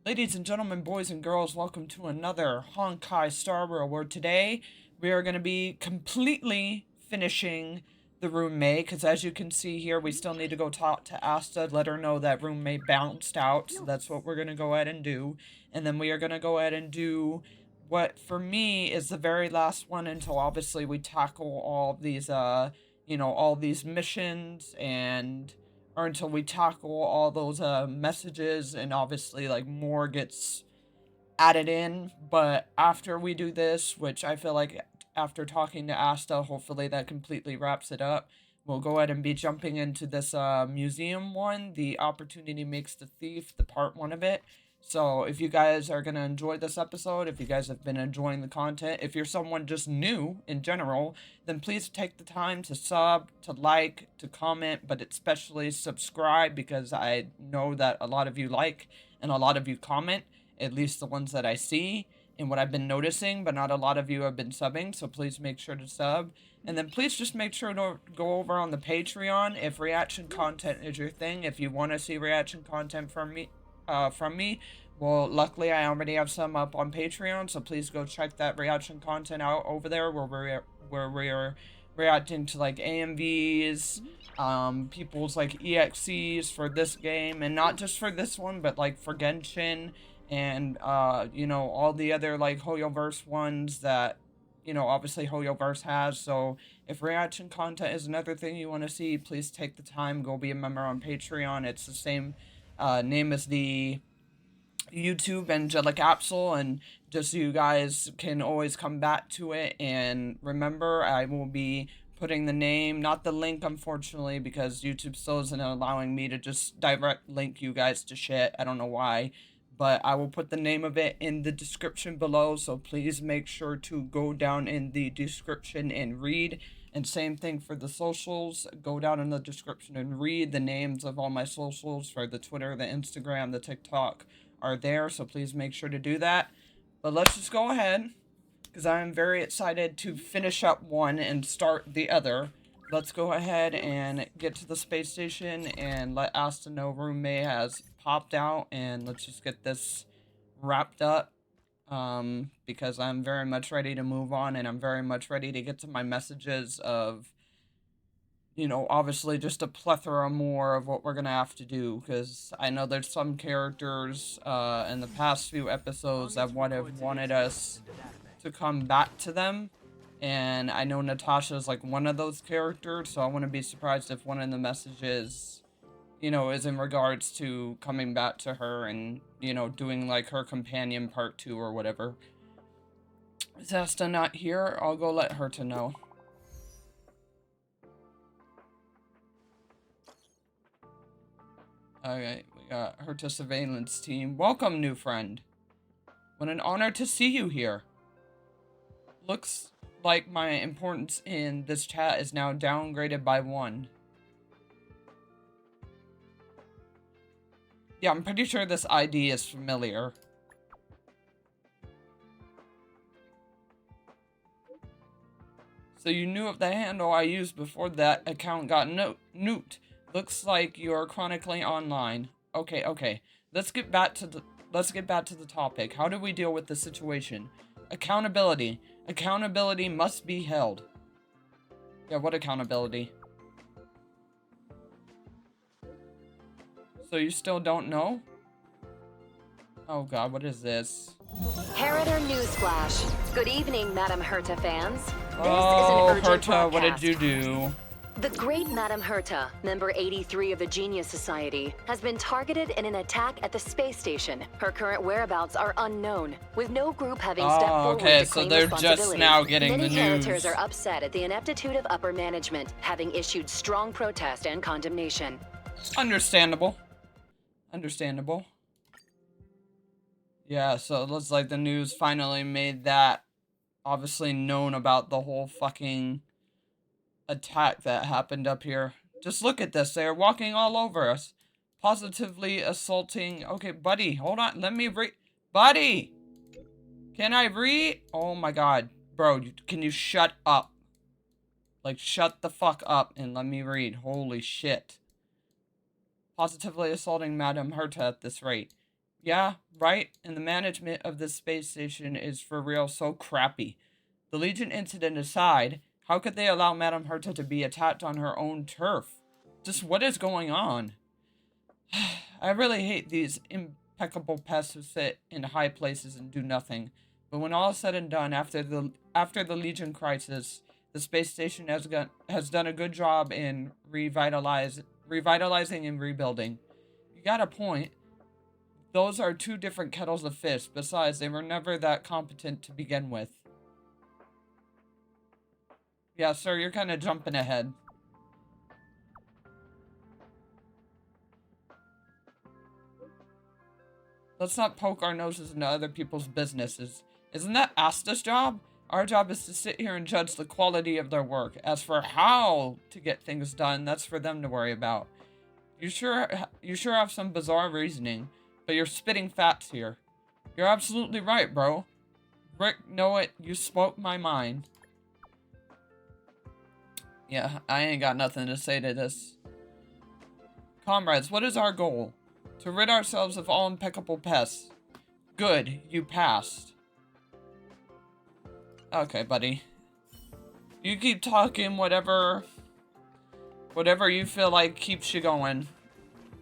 Ladies and gentlemen, boys and girls, welcome to another Honkai Star Rail, where today we are going to be completely finishing the roommate, because as you can see here, we still need to go talk to Asta, let her know that roommate bounced out, so that's what we're going to go ahead and do. And then we are going to go ahead and do what, for me, is the very last one until obviously we tackle all these, all these missions and or until we tackle all those messages and obviously like more gets added in. But after we do this, which I feel like after talking to Asta, hopefully that completely wraps it up. We'll go ahead and be jumping into this museum one, the opportunity makes the thief, the part one of it. So if you guys are going to enjoy this episode, if you guys have been enjoying the content, if you're someone just new in general, then please take the time to sub, to like, to comment, but especially subscribe, because I know that a lot of you like and a lot of you comment, at least the ones that I see and what I've been noticing, but not a lot of you have been subbing, so please make sure to sub. And then please just make sure to go over on the Patreon if reaction content is your thing. If you want to see reaction content from me, well, luckily I already have some up on Patreon, so please go check that reaction content out over there, where we're reacting to like AMVs, people's like EXCs for this game, and not just for this one, but like for Genshin and all the other like Hoyoverse ones that obviously Hoyoverse has. So if reaction content is another thing you want to see, please take the time, go be a member on Patreon. It's the same name as the YouTube, Angelic Capsule, and just so you guys can always come back to it. And remember, I will be putting the name, not the link, unfortunately, because YouTube still isn't allowing me to just direct link you guys to shit. I don't know why. But I will put the name of it in the description below, so please make sure to go down in the description and read. And same thing for the socials. Go down in the description and read the names of all my socials for the Twitter, the Instagram, the TikTok are there, so please make sure to do that. But let's just go ahead, because I am very excited to finish up one and start the other. Let's go ahead and get to the space station and let Asta know roommate has popped out, and let's just get this wrapped up. Because I'm very much ready to move on, and I'm very much ready to get to my messages of obviously just a plethora more of what we're gonna have to do, because I know there's some characters in the past few episodes that would have wanted us to come back to them, and I know Natasha's like one of those characters, so I wouldn't be surprised if one of the messages, is in regards to coming back to her and, doing like her companion part 2 or whatever. Is Asta not here? I'll go let her to know. Alright, we got her to surveillance team. Welcome, new friend. What an honor to see you here. Looks like my importance in this chat is now downgraded by 1. Yeah, I'm pretty sure this ID is familiar. So you knew of the handle I used before that account got nuked. Looks like you're chronically online. Okay. Let's get back to the topic. How do we deal with the situation? Accountability. Accountability must be held. Yeah, what accountability? So you still don't know? Oh god, what is this? Heriter Newsflash. Good evening, Madame Herta fans. Oh, Herta, what did you do? The great Madame Herta, member 83 of the Genius Society, has been targeted in an attack at the space station. Her current whereabouts are unknown, with no group having stepped forward to claim they're responsibility. just now getting Many the Heritors news. are upset at the ineptitude of upper management, having issued strong protest and condemnation. Understandable. Yeah, so it looks like the news finally made that obviously known about the whole fucking attack that happened up here. Just look at this. They're walking all over us. Positively assaulting. Okay, buddy, hold on. Let me read. Buddy! Can I read? Oh my god. Bro, can you shut up? Like, shut the fuck up and let me read. Holy shit. Positively assaulting Madame Herta at this rate. Yeah, right? And the management of this space station is for real so crappy. The Legion incident aside, how could they allow Madame Herta to be attacked on her own turf? Just what is going on? I really hate these impeccable pests who sit in high places and do nothing. But when all is said and done, after the Legion crisis, the space station has done a good job in revitalizing and rebuilding. You got a point. Those are two different kettles of fish. Besides, they were never that competent to begin with. Yeah, sir, you're kind of jumping ahead. Let's not poke our noses into other people's businesses. Isn't that Asta's job? Our job is to sit here and judge the quality of their work. As for how to get things done, that's for them to worry about. You sure have some bizarre reasoning, but you're spitting facts here. You're absolutely right, bro. Rick, know it, you spoke my mind. Yeah, I ain't got nothing to say to this. Comrades, what is our goal? To rid ourselves of all impeccable pests. Good, you passed. Okay, buddy. You keep talking whatever you feel like keeps you going.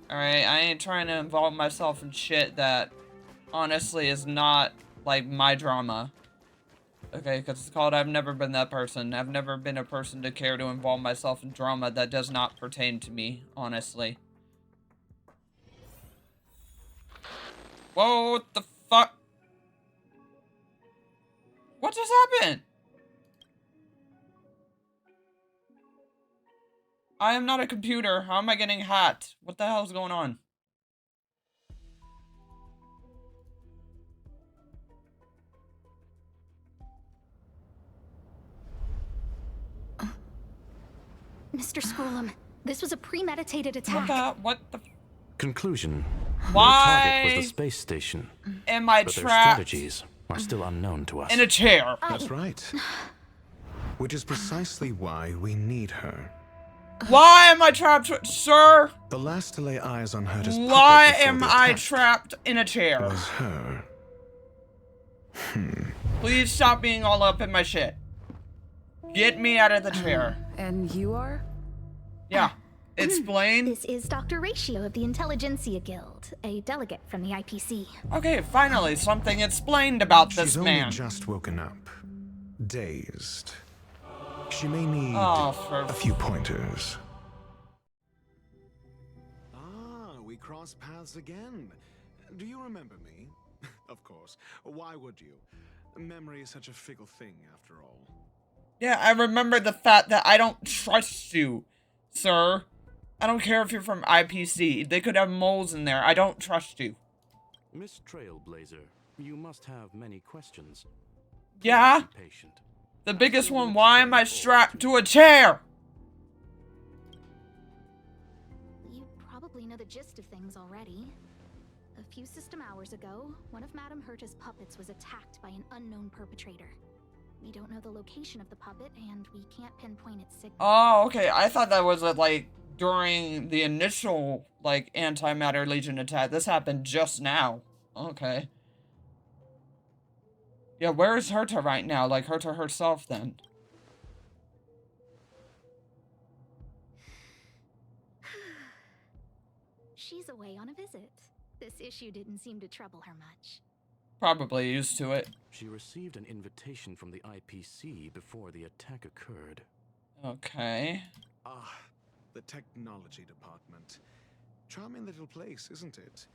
Alright, I ain't trying to involve myself in shit that honestly is not, like, my drama. Okay, because it's called I've never been that person. I've never been a person to care to involve myself in drama that does not pertain to me, honestly. Whoa, what the fuck? What just happened? I am not a computer. How am I getting hacked? What the hell is going on? Mr. Scrollum, this was a premeditated attack. What the? Conclusion. Why? Their target was the space station. Am I but trapped? Their strategies are still unknown to us. In a chair. That's right. Which is precisely why we need her. Why am I trapped, sir? The last to lay eyes on her is Why am I trapped in a chair? Was her. Please stop being all up in my shit. Get me out of the chair. And you are? Yeah. Explain. This is Dr. Ratio of the Intelligentsia Guild, a delegate from the IPC. Okay, finally, something explained about this She's man. only just woken up. Dazed. She may need for a few pointers. Ah, we cross paths again. Do you remember me? Of course. Why would you? Memory is such a fickle thing, after all. Yeah, I remember the fact that I don't trust you, sir. I don't care if you're from IPC. They could have moles in there. I don't trust you. Miss Trailblazer, you must have many questions. Yeah? Be patient. The biggest one, why am I strapped to a chair? You probably know the gist of things already. A few system hours ago, one of Madame Herta's puppets was attacked by an unknown perpetrator. We don't know the location of the puppet, and we can't pinpoint its signal. Oh, okay. I thought that was, like, during the initial, like, Antimatter Legion attack. This happened just now. Okay. Yeah, where is Herta right now? Like, Herta herself, then. She's away on a visit. This issue didn't seem to trouble her much. Probably used to it. She received an invitation from the IPC before the attack occurred. Okay. Ah, the technology department. Charming little place, isn't it?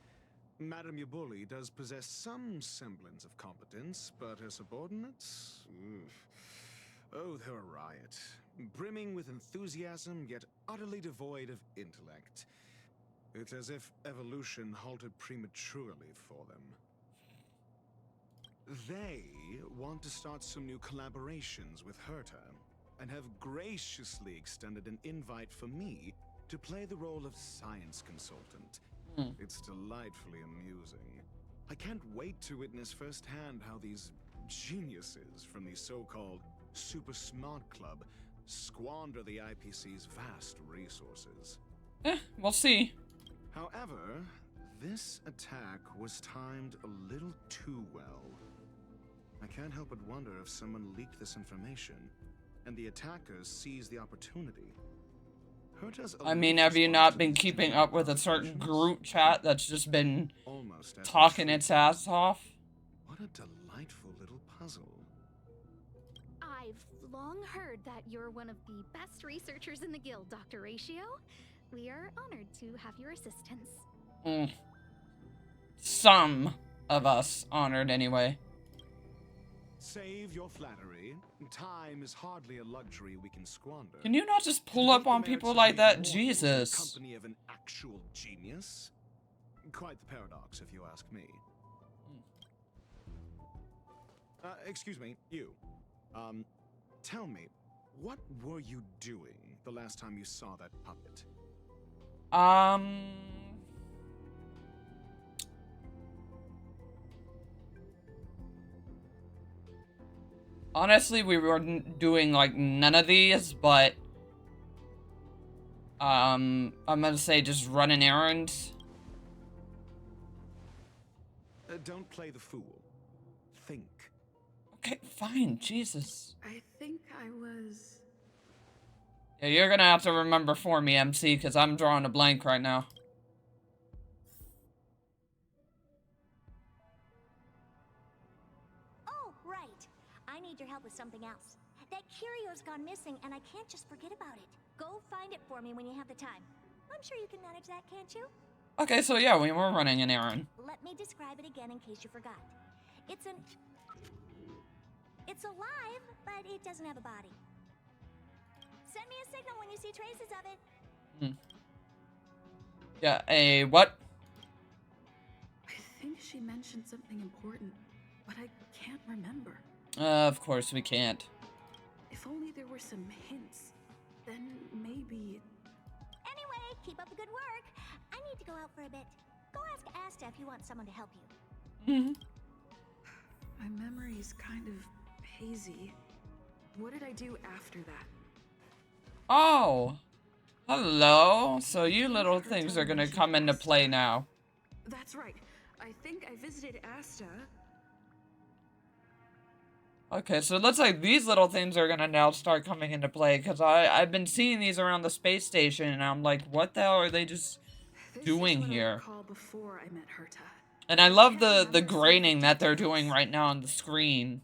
Madame Yabuli does possess some semblance of competence, but her subordinates? Oh, they're a riot. Brimming with enthusiasm, yet utterly devoid of intellect. It's as if evolution halted prematurely for them. They want to start some new collaborations with Herta, and have graciously extended an invite for me to play the role of science consultant. It's delightfully amusing. I can't wait to witness firsthand how these geniuses from the so-called Super Smart Club squander the IPC's vast resources. We'll see. However, This attack was timed a little too well. I can't help but wonder if someone leaked this information, and the attackers seized the opportunity. I mean, have you not been keeping up with a certain group chat that's just been talking its ass off? What a delightful little puzzle. I've long heard that you're one of the best researchers in the guild, Dr. Ratio. We are honored to have your assistance. Some of us honored anyway. Save your flattery. Time is hardly a luxury we can squander. Can you not just pull up on people like that? Jesus. Company of an actual genius? Quite the paradox, if you ask me. Excuse me, you. Tell me, what were you doing the last time you saw that puppet? Honestly, we were doing, like, none of these, but... I'm gonna say just running errands. Don't play the fool. Think. Okay, fine, Jesus. I think I was... Yeah, you're gonna have to remember for me, MC, because I'm drawing a blank right now. Oh, right. I need your help with something else. That curio's gone missing, and I can't just forget about it. Go find it for me when you have the time. I'm sure you can manage that, can't you? Okay, so yeah, we were running an errand. Let me describe it again in case you forgot. It's alive, but it doesn't have a body. Send me a signal when you see traces of it. Yeah, a what? I think she mentioned something important, but I can't remember. Of course we can't. If only there were some hints, then maybe... Anyway, keep up the good work. I need to go out for a bit. Go ask Asta if you want someone to help you. My memory's kind of hazy. What did I do after that? Oh! Hello! So you little things are gonna come into play now. That's right. I think I visited Asta. Okay, so it looks like these little things are gonna now start coming into play, because I've been seeing these around the space station, and I'm like, what the hell are they just doing here? Before I met Herta. And I love the graining that they're doing right now on the screen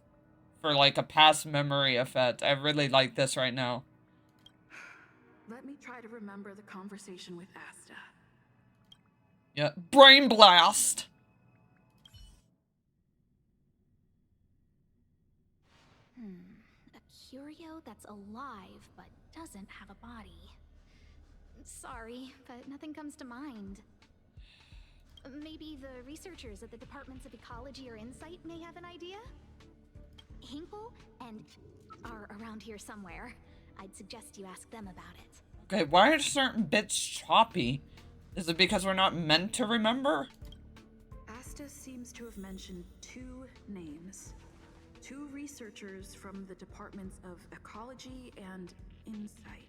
for like a past memory effect. I really like this right now. Let me try to remember the conversation with Asta. Yeah, brain blast! A curio that's alive but doesn't have a body. Sorry, but nothing comes to mind. Maybe the researchers at the Departments of Ecology or Insight may have an idea? Hinkle and are around here somewhere. I'd suggest you ask them about it. Okay, why are certain bits choppy? Is it because we're not meant to remember? Asta seems to have mentioned two names. Two researchers from the Departments of Ecology and Insight.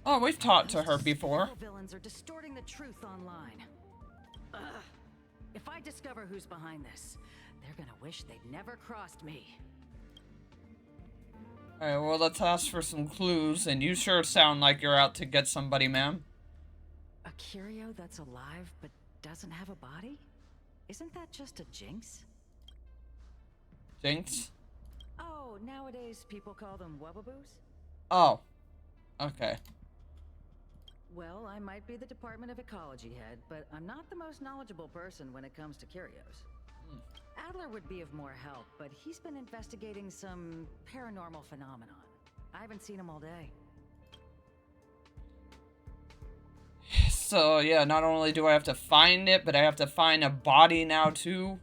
Oh, we've talked to her before. Villains are distorting the truth online. Ugh. If I discover who's behind this, they're gonna wish they'd never crossed me. Alright, well, let's ask for some clues, and you sure sound like you're out to get somebody, ma'am. A curio that's alive but doesn't have a body? Isn't that just a jinx? Jinx? Oh, nowadays people call them wubbaboos? Oh. Okay. Well, I might be the Department of Ecology head, but I'm not the most knowledgeable person when it comes to curios. Adler would be of more help, but he's been investigating some paranormal phenomenon. I haven't seen him all day. So, yeah, not only do I have to find it, but I have to find a body now, too.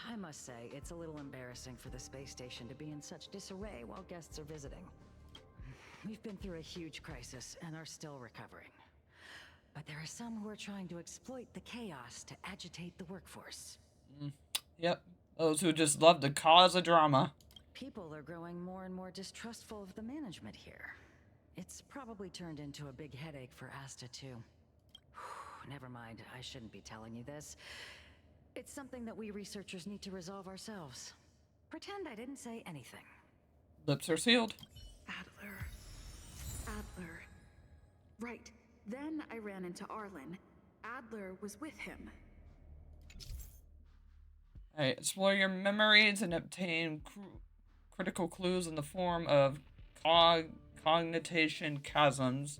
I must say, it's a little embarrassing for the space station to be in such disarray while guests are visiting. We've been through a huge crisis and are still recovering. But there are some who are trying to exploit the chaos to agitate the workforce. Yep. Those who just love to cause a drama. People are growing more and more distrustful of the management here. It's probably turned into a big headache for Asta, too. Never mind, I shouldn't be telling you this. It's something that we researchers need to resolve ourselves. Pretend I didn't say anything. Lips are sealed. Adler. Right. Then I ran into Arlen. Adler was with him. Alright, explore your memories and obtain critical clues in the form of cognition chasms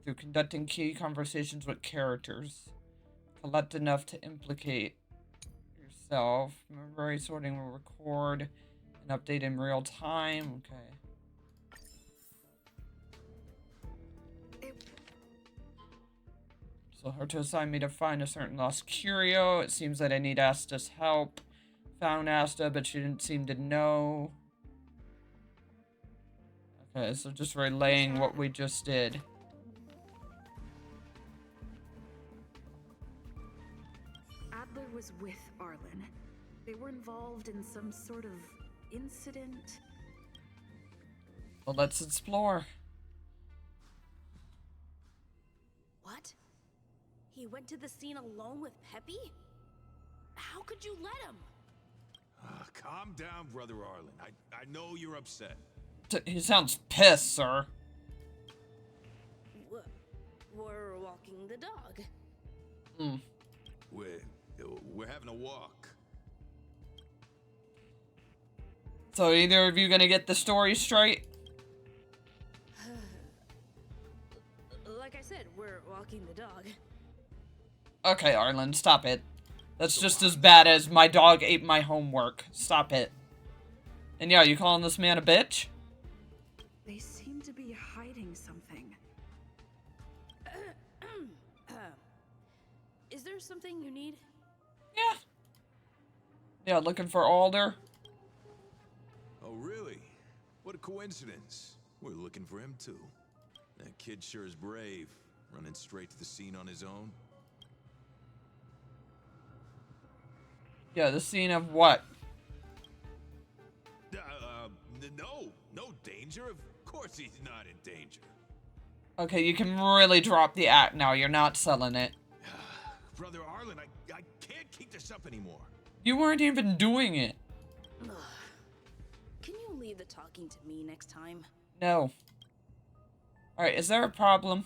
through conducting key conversations with characters. Collect enough to implicate yourself. Memory sorting will record and update in real time. Okay. So Herta assigned me to find a certain lost curio. It seems that I need Asta's help. Found Asta, but she didn't seem to know. Okay, so just relaying what we just did. Adler was with Arlen. They were involved in some sort of incident. Well, let's explore. What? He went to the scene alone with Peppy? How could you let him? Calm down, Brother Arlen. I know you're upset. He sounds pissed, sir. We're walking the dog. We're having a walk. So either of you gonna get the story straight? Like I said, we're walking the dog. Okay, Arlen, stop it. That's just as bad as my dog ate my homework. Stop it. And yeah, you calling this man a bitch? They seem to be hiding something. Is there something you need? Yeah. Yeah, looking for Alder. Oh, really? What a coincidence. We're looking for him, too. That kid sure is brave, running straight to the scene on his own. Yeah, the scene of what? No danger. Of course he's not in danger. Okay, you can really drop the act now. You're not selling it. Brother Arlen, I can't keep this up anymore. You weren't even doing it. Can you leave the talking to me next time? No. Alright, is there a problem?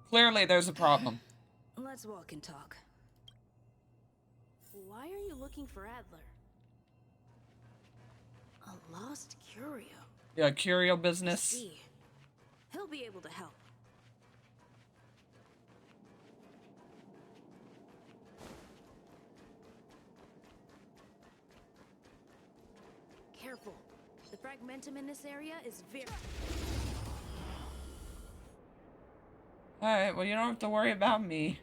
Clearly there's a problem. Let's walk and talk. Why are you looking for Adler? A lost curio. Yeah, curio business. See, he'll be able to help. Careful. The fragmentum in this area is very... Alright, well you don't have to worry about me.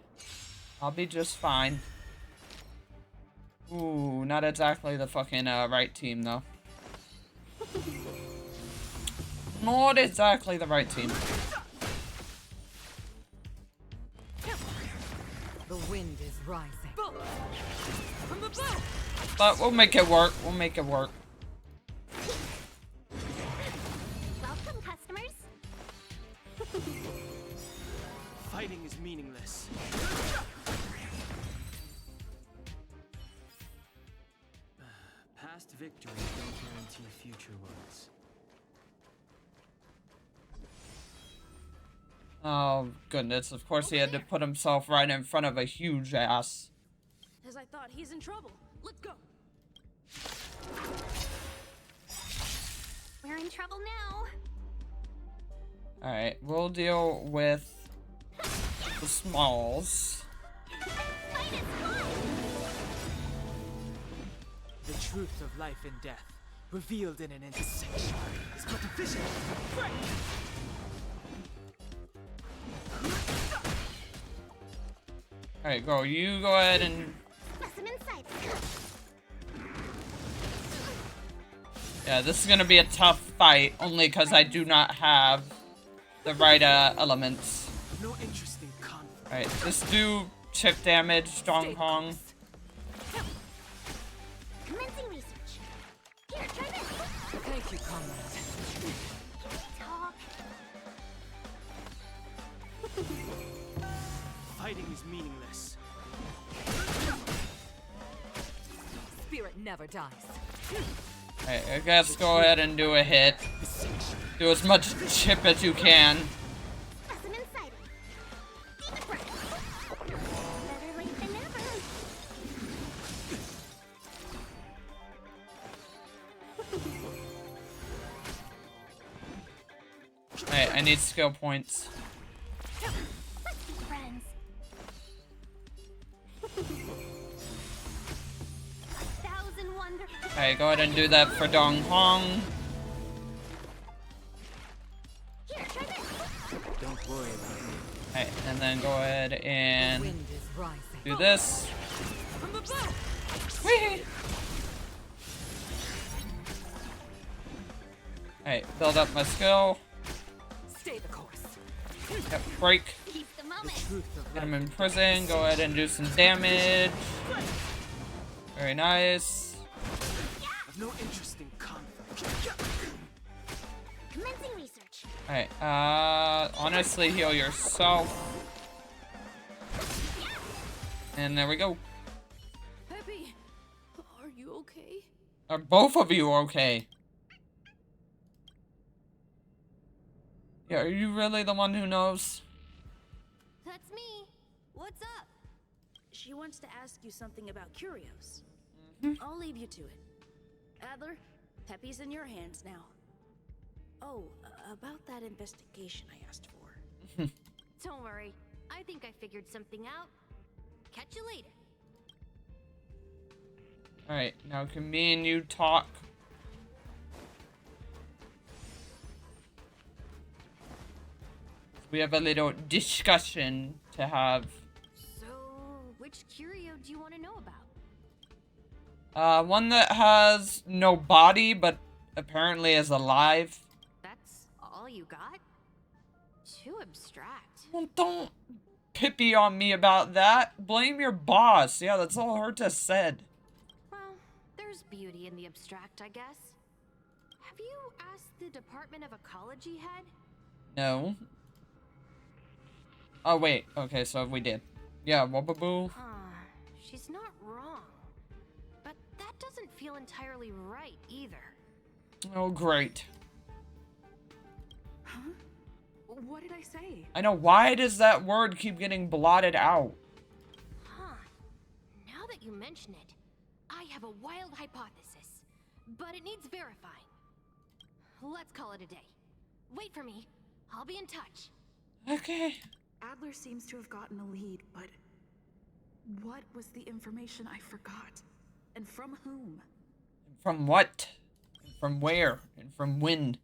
I'll be just fine. Ooh, not exactly the fucking right team though. Not exactly the right team. The wind is rising. From the boat! But we'll make it work. We'll make it work. Welcome, customers. Fighting is meaningless. Past victories don't guarantee future ones. Oh, goodness. Of course he had to put himself right in front of a huge ass. As I thought, he's in trouble. Let's go. We're in trouble now. Alright, we'll deal with the smalls. Fight is fun. The truth of life and death, revealed in an intersection, is but a vision. Alright, go. You go ahead and... Specimen sights. Yeah, this is gonna be a tough fight, only because I do not have the right elements. No interest in conflict. Alright, just do chip damage, Dong Kong. Commencing research. Here, try this. Okay, Thank you, comrade. Talk. Fighting is meaningless. Spirit never dies. Alright, I guess go ahead and do a hit. Do as much chip as you can. Lesson inside. Deep breath. Better late than never. Alright, I need skill points. Let's be friends. Thousand wonder. Alright, go ahead and do that for Dong Hong. Here, try this. Don't worry about it. Alright, and then go ahead and Wind is rising. do this. Whee! Alright, build up my skill. Stay the course. Yep, break. Keep the moment. Truth of Get life. him in prison. Go ahead and do some damage. Very nice. I've no interest in conflict. Commencing research. Alright, honestly heal yourself. And there we go. Peppy, are you okay? Are both of you okay? Yeah, are you really the one who knows? That's me. What's up? She wants to ask you something about curios. I'll leave you to it. Adler, Peppy's in your hands now. Oh, about that investigation I asked for. Don't worry. I think I figured something out. Catch you later. Alright, now can me and you talk? We have a little discussion to have. So, which curio do you want to know about? One that has no body, but apparently is alive. That's all you got? Too abstract. Well, don't pippy on me about that. Blame your boss. Yeah, that's all Herta said. Well, there's beauty in the abstract, I guess. Have you asked the Department of Ecology head? No. Oh, wait. Okay, so we did. Yeah, Wobaboo. She's not wrong. But that doesn't feel entirely right either. Oh, great. Huh? What did I say? I know. Why does that word keep getting blotted out? Huh. Now that you mention it, I have a wild hypothesis. But it needs verifying. Let's call it a day. Wait for me. I'll be in touch. Okay. Adler seems to have gotten a lead, but what was the information I forgot? And from whom? From what? And from where? And from when?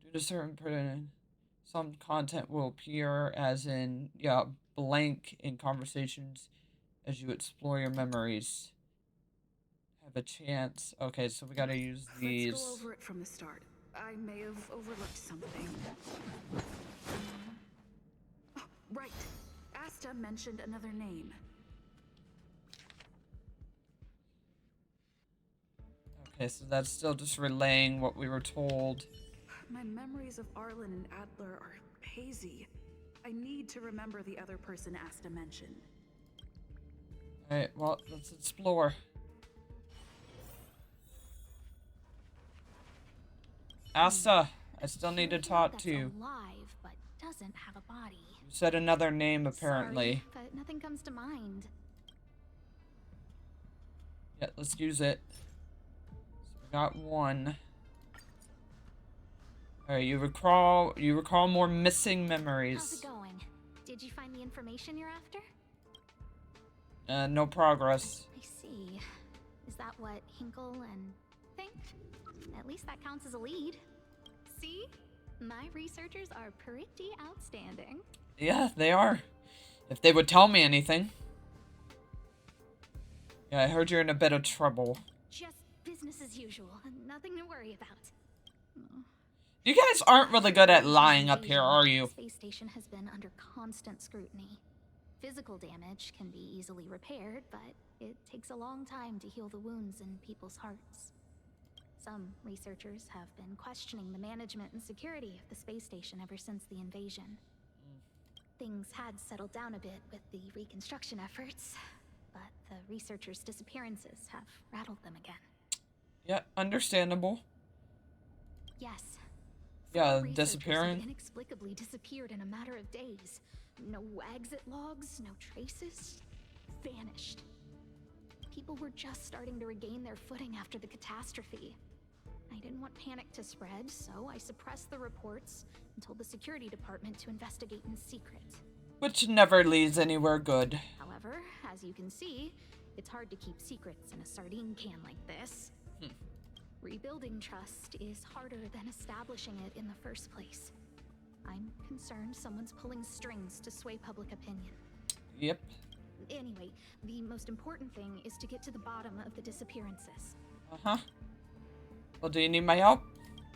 Due to certain some content will appear as in, yeah, blank in conversations as you explore your memories. Have a chance. Okay, so we gotta use these. Let's go over it from the start. I may have overlooked something. Oh, right. Asta mentioned another name. Okay, so that's still just relaying what we were told. My memories of Arlen and Adler are hazy. I need to remember the other person Asta mentioned. Alright, well, let's explore. Asta, I still need to talk to you. Alive, but doesn't have a body. You said another name, apparently. Sorry, but nothing comes to mind. Yeah, let's use it. So we got one. Alright, you recall more missing memories. How's it going? Did you find the information you're after? No progress. I see. Is that what Hinkle and think? At least that counts as a lead. See? My researchers are pretty outstanding. Yeah, they are. If they would tell me anything. Yeah, I heard you're in a bit of trouble. Just business as usual. Nothing to worry about. You guys aren't really good at lying up here, are you? The space station has been under constant scrutiny. Physical damage can be easily repaired, but it takes a long time to heal the wounds in people's hearts. Some researchers have been questioning the management and security of the space station ever since the invasion. Things had settled down a bit with the reconstruction efforts, but the researchers' disappearances have rattled them again. Yeah, understandable. Yes. Yeah, Researchers disappearing. had inexplicably disappeared in a matter of days. No exit logs, no traces. Vanished. People were just starting to regain their footing after the catastrophe. I didn't want panic to spread, so I suppressed the reports and told the security department to investigate in secret. Which never leads anywhere good. However, as you can see, it's hard to keep secrets in a sardine can like this. Rebuilding trust is harder than establishing it in the first place. I'm concerned someone's pulling strings to sway public opinion. Yep. Anyway, the most important thing is to get to the bottom of the disappearances. Uh-huh. Well, do you need my help?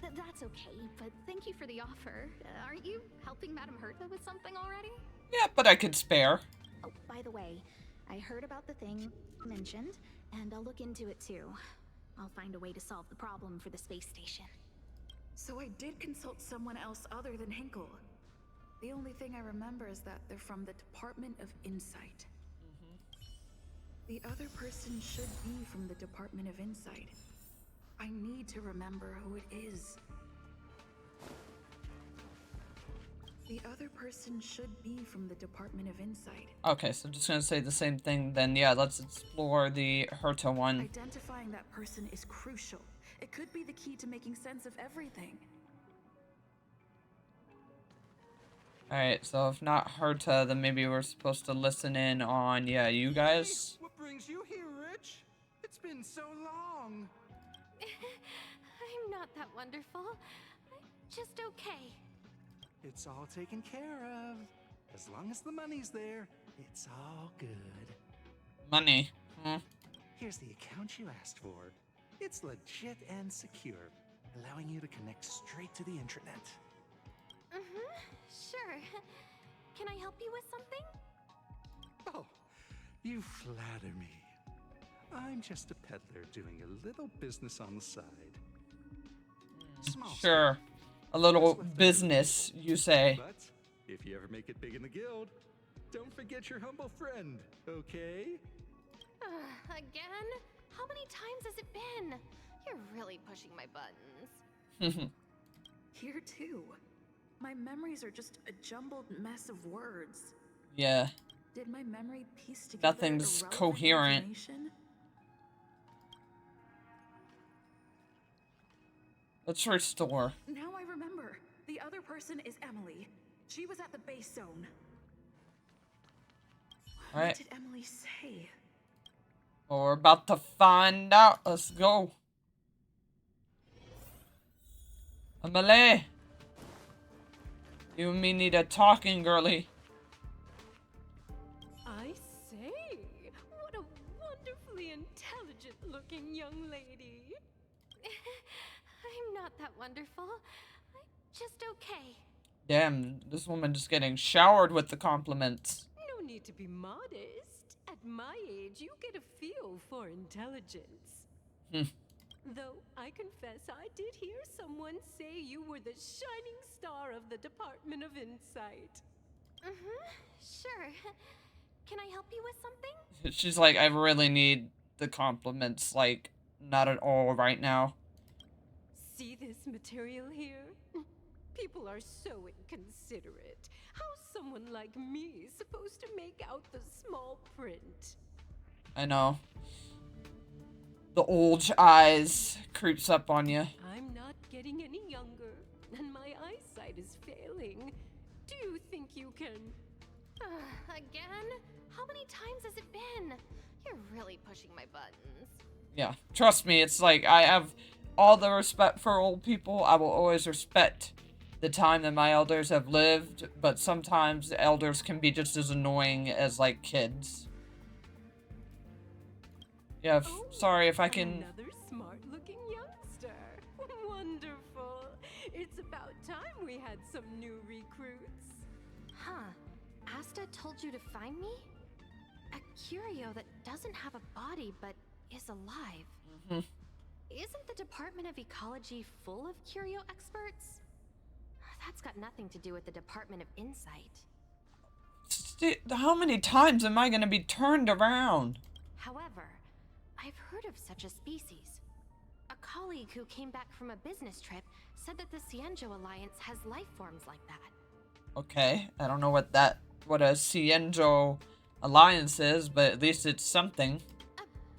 That's okay, but thank you for the offer. Aren't you helping Madame Herta with something already? Yeah, but I could spare. Oh, by the way, I heard about the thing mentioned, and I'll look into it too. I'll find a way to solve the problem for the space station. So I did consult someone else other than Hinkle. The only thing I remember is that they're from the Department of Insight. The other person should be from the Department of Insight. I need to remember who it is. The other person should be from the Department of Insight. Okay, so I'm just gonna say the same thing then. Yeah, let's explore the Herta one. Identifying that person is crucial. It could be the key to making sense of everything. Alright, so if not Herta, then maybe we're supposed to listen in on, yeah, you guys. Hey, what brings you here, Rich? It's been so long. I'm not that wonderful. I'm just okay. It's all taken care of. As long as the money's there, it's all good. Money. Here's the account you asked for. It's legit and secure, allowing you to connect straight to the intranet. Sure. Can I help you with something? Oh, you flatter me. I'm just a peddler doing a little business on the side. Small Sure. A little business, you say. But if you ever make it big in the guild, don't forget your humble friend, okay? Again? How many times has it been? You're really pushing my buttons. Here too. My memories are just a jumbled mess of words. Yeah. Did my memory piece together Nothing's irrelevant coherent. information? Let's restore. Now I remember. The other person is Emily. She was at the base zone. Alright. What did Emily say? Well, we're about to find out. Let's go. Emily. You and me need a talking, girly. I say, what a wonderfully intelligent-looking young lady. I'm not that wonderful. I'm just okay. Damn, this woman just getting showered with the compliments. No need to be modest. At my age, you get a feel for intelligence. Though I confess I did hear someone say you were the shining star of the Department of Insight. Sure. Can I help you with something? She's like, I really need the compliments, like, not at all right now. See this material here? People are so inconsiderate. How's someone like me supposed to make out the small print? I know. The old eyes creeps up on you. I'm not getting any younger, and my eyesight is failing. Do you think you can... Again? How many times has it been? You're really pushing my buttons. Yeah, trust me, it's like, I have all the respect for old people. I will always respect the time that my elders have lived, but sometimes the elders can be just as annoying as, like, kids. Yeah, sorry if I can... Another smart-looking youngster. Wonderful. It's about time we had some new recruits. Huh. Asta told you to find me? A curio that doesn't have a body but is alive. isn't the Department of Ecology full of curio experts? That's got nothing to do with the Department of Insight. How many times am I going to be turned around? However, I've heard of such a species. A colleague who came back from a business trip said that the Cienjo Alliance has life forms like that. Okay, I don't know what a Cienjo Alliance is, but at least it's something.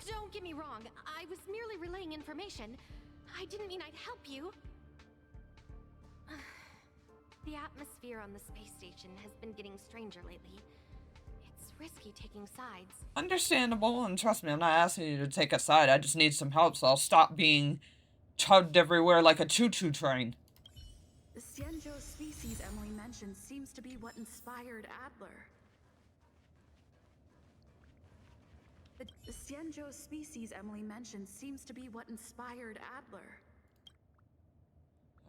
Don't get me wrong, I was merely relaying information. I didn't mean I'd help you. The atmosphere on the space station has been getting stranger lately. It's risky taking sides. Understandable, and trust me, I'm not asking you to take a side. I just need some help, so I'll stop being chugged everywhere like a choo-choo train. The Cienjo species Emily mentioned seems to be what inspired Adler. The Cienjo species Emily mentioned seems to be what inspired Adler.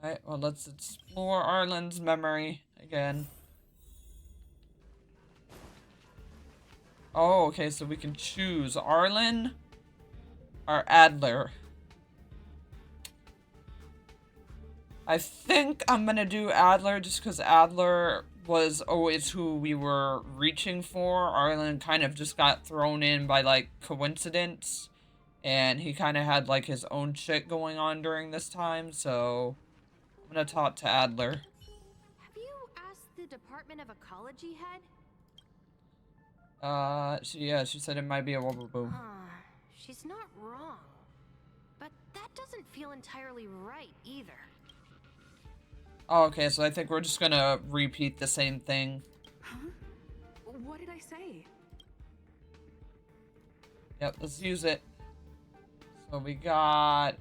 Alright, well, let's explore Arlen's memory again. Oh, okay, so we can choose Arlen or Adler. I think I'm gonna do Adler just because Adler was always who we were reaching for. Arlen kind of just got thrown in by, like, coincidence. And he kind of had, like, his own shit going on during this time, so I'm gonna talk to Adler. Have you asked the Department of Ecology head? She said it might be a wobble-boo. She's not wrong. But that doesn't feel entirely right either. Oh, okay, so I think we're just gonna repeat the same thing. Huh? What did I say? Yep, let's use it. So we got,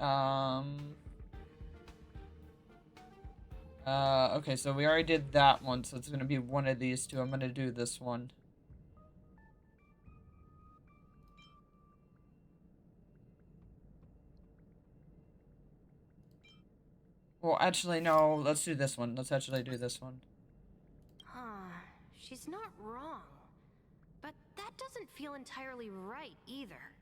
okay, so we already did that one, so it's gonna be one of these two. I'm gonna do this one. Well, actually, no, let's do this one. Let's actually do this one. She's not wrong. But that doesn't feel entirely right either.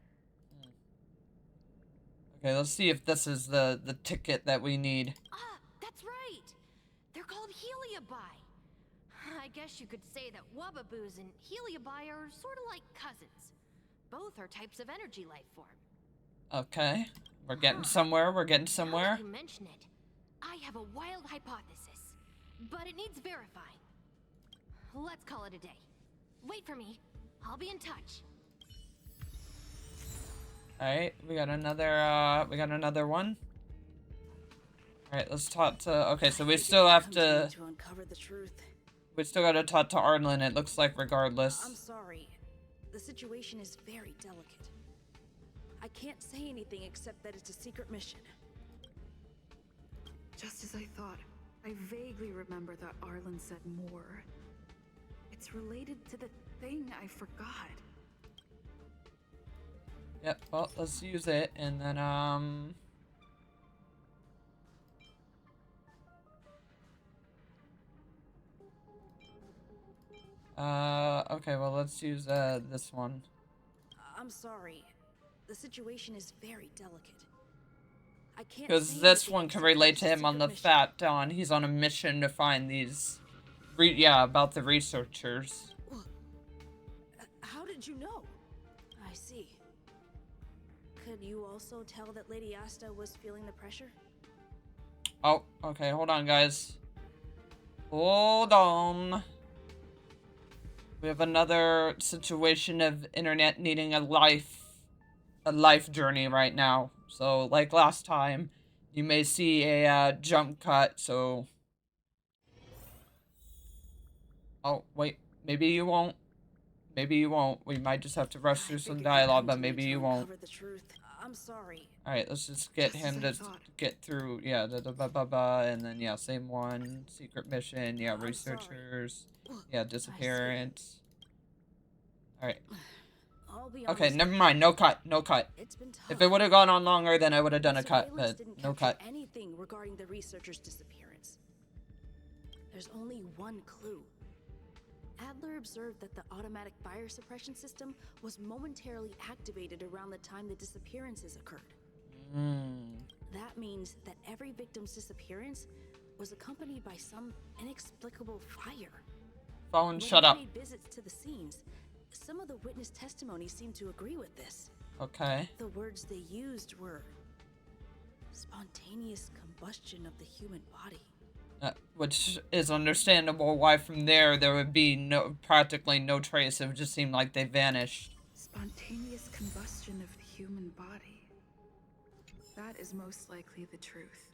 Okay, let's see if this is the ticket that we need. That's right! They're called Heliobi. I guess you could say that Wubbaboos and Heliobi are sort of like cousins. Both are types of energy life form. Okay, we're getting somewhere, we're getting somewhere. Now that you mention it, I have a wild hypothesis, but it needs verifying. Let's call it a day. Wait for me. I'll be in touch. Alright, we got another one. Alright, let's talk to, okay, so we still have to uncover the truth. We still gotta talk to Arlen, it looks like, regardless. I'm sorry. The situation is very delicate. I can't say anything except that it's a secret mission. Just as I thought, I vaguely remember that Arlen said more. It's related to the thing I forgot. Yep, well, let's use it, and then, okay, well, let's use, this one. I'm sorry. The situation is very delicate. I can't. Because this one can relate to him on the fact he's on a mission to find these, about the researchers. How did you know? I see. Could you also tell that Lady Asta was feeling the pressure? Oh, okay, hold on, guys. Hold on. We have another situation of internet needing a life journey right now. So, like last time, you may see a jump cut, so... Oh, wait, maybe you won't. Maybe you won't. We might just have to rush through some dialogue, but maybe you won't. I'm sorry. Alright, let's just get him to get through, and then, same one. Secret mission, researchers. Disappearance. Alright. Okay, never mind, no cut. If it would have gone on longer, then I would have done a cut, but no cut. Anything regarding the researcher's disappearance. There's only one clue. Adler observed that the automatic fire suppression system was momentarily activated around the time the disappearances occurred. That means that every victim's disappearance was accompanied by some inexplicable fire. Phone, When shut we up. made visits to the scenes, some of the witness testimonies seemed to agree with this. Okay. The words they used were spontaneous combustion of the human body. Which is understandable why from there would be practically no trace. It would just seem like they vanished. Spontaneous combustion of the human body. That is most likely the truth.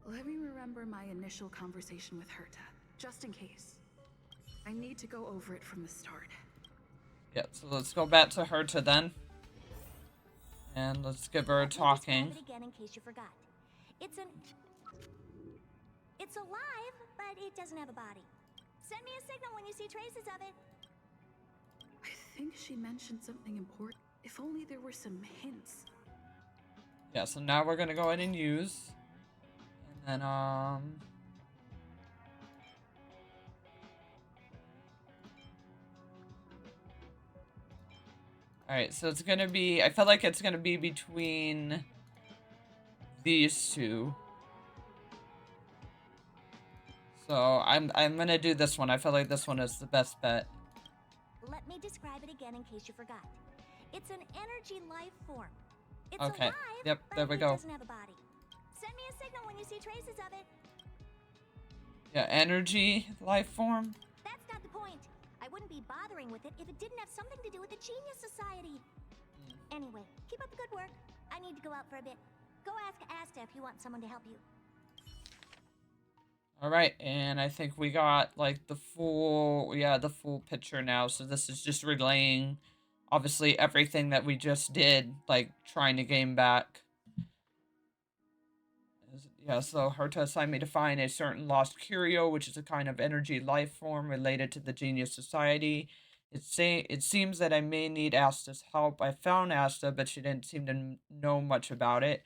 Let me remember my initial conversation with Herta, just in case. I need to go over it from the start. Yeah, so let's go back to Herta then. And let's give her a talking. Describe it again in case you forgot. It's alive, but it doesn't have a body. Send me a signal when you see traces of it. I think she mentioned something important. If only there were some hints. Yeah, so now we're gonna go ahead and use. And then, alright, so it's gonna be, I feel like it's gonna be between these two. So I'm gonna do this one. I feel like this one is the best bet. Let me describe it again in case you forgot. It's an energy life form. It's Okay. alive, Yep, but there we it go. doesn't have a body. Send me a signal when you see traces of it. Yeah, energy life form. That's not the point. I wouldn't be bothering with it if it didn't have something to do with the Genius Society. Anyway, keep up the good work. I need to go out for a bit. Go ask Asta if you want someone to help you. Alright, and I think we got like the full picture now. So this is just relaying obviously everything that we just did, like trying to gain back. Yeah, so Herta assigned me to find a certain lost curio, which is a kind of energy life form related to the Genius Society. It seems that I may need Asta's help. I found Asta, but she didn't seem to know much about it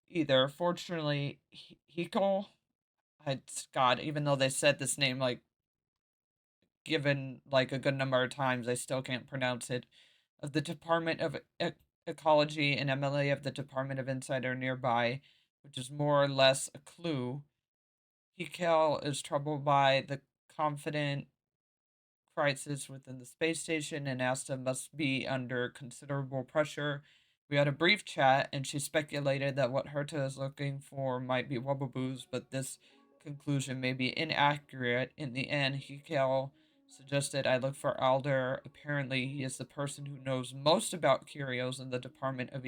either. Fortunately, Hiko, God, even though they said this name like given like a good number of times, I still can't pronounce it. Of the Department of Ecology and MLA of the Department of Insight are nearby, which is more or less a clue. Hikal is troubled by the confident crisis within the space station, and Asta must be under considerable pressure. We had a brief chat, and she speculated that what Herta is looking for might be Wubbaboos, but this conclusion may be inaccurate. In the end, Hikal suggested I look for Alder. Apparently, he is the person who knows most about curios in the Department of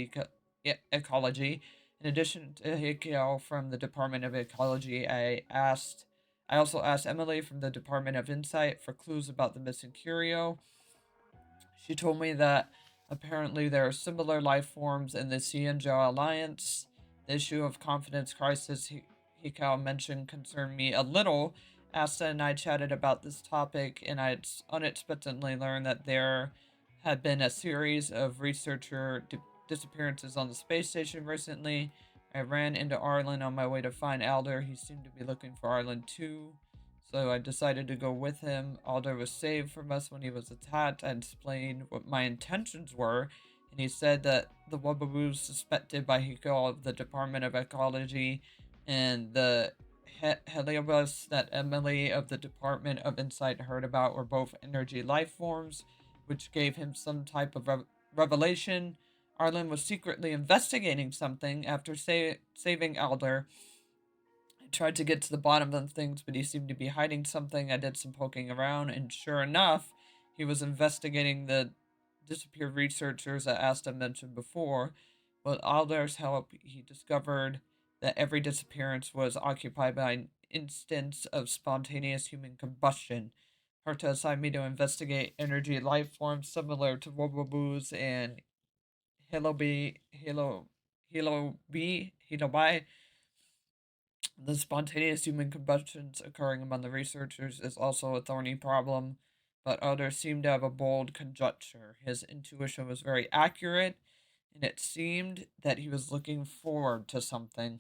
Ecology. In addition to Hikal from the Department of Ecology, I also asked Emily from the Department of Insight for clues about the missing curio. She told me that apparently there are similar life forms in the Cienjo Alliance. The issue of confidence crisis Hikal mentioned concerned me a little. Asta and I chatted about this topic, and I unexpectedly learned that there had been a series of researcher disappearances on the space station recently. I ran into Arlen on my way to find Alder. He seemed to be looking for Arlen too, so I decided to go with him. Alder was saved from us when he was attacked. I explained what my intentions were, and he said that the Wubbaboos suspected by Hiko of the Department of Ecology and the Heliobus that Emily of the Department of Insight heard about were both energy life forms, which gave him some type of revelation. Arlen was secretly investigating something after saving Alder. I tried to get to the bottom of things, but he seemed to be hiding something. I did some poking around, and sure enough, he was investigating the disappeared researchers that Asta mentioned before. With Alder's help, he discovered that every disappearance was occupied by an instance of spontaneous human combustion. Herta assigned me to investigate energy life forms similar to Wubbaboos and Hilobi. The spontaneous human combustions occurring among the researchers is also a thorny problem, but others seem to have a bold conjecture. His intuition was very accurate, and it seemed that he was looking forward to something.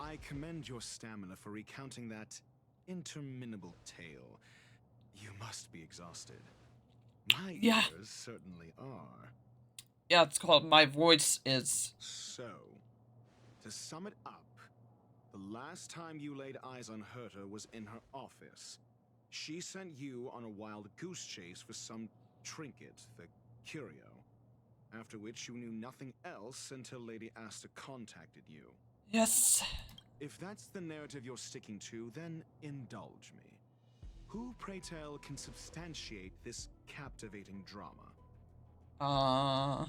I commend your stamina for recounting that interminable tale. You must be exhausted. My Yeah. ears certainly are. Yeah, it's called My Voice Is. So, to sum it up, the last time you laid eyes on Herta was in her office. She sent you on a wild goose chase for some trinket, the curio. After which you knew nothing else until Lady Asta contacted you. Yes. If that's the narrative you're sticking to, then indulge me. Who, pray tell, can substantiate this captivating drama? I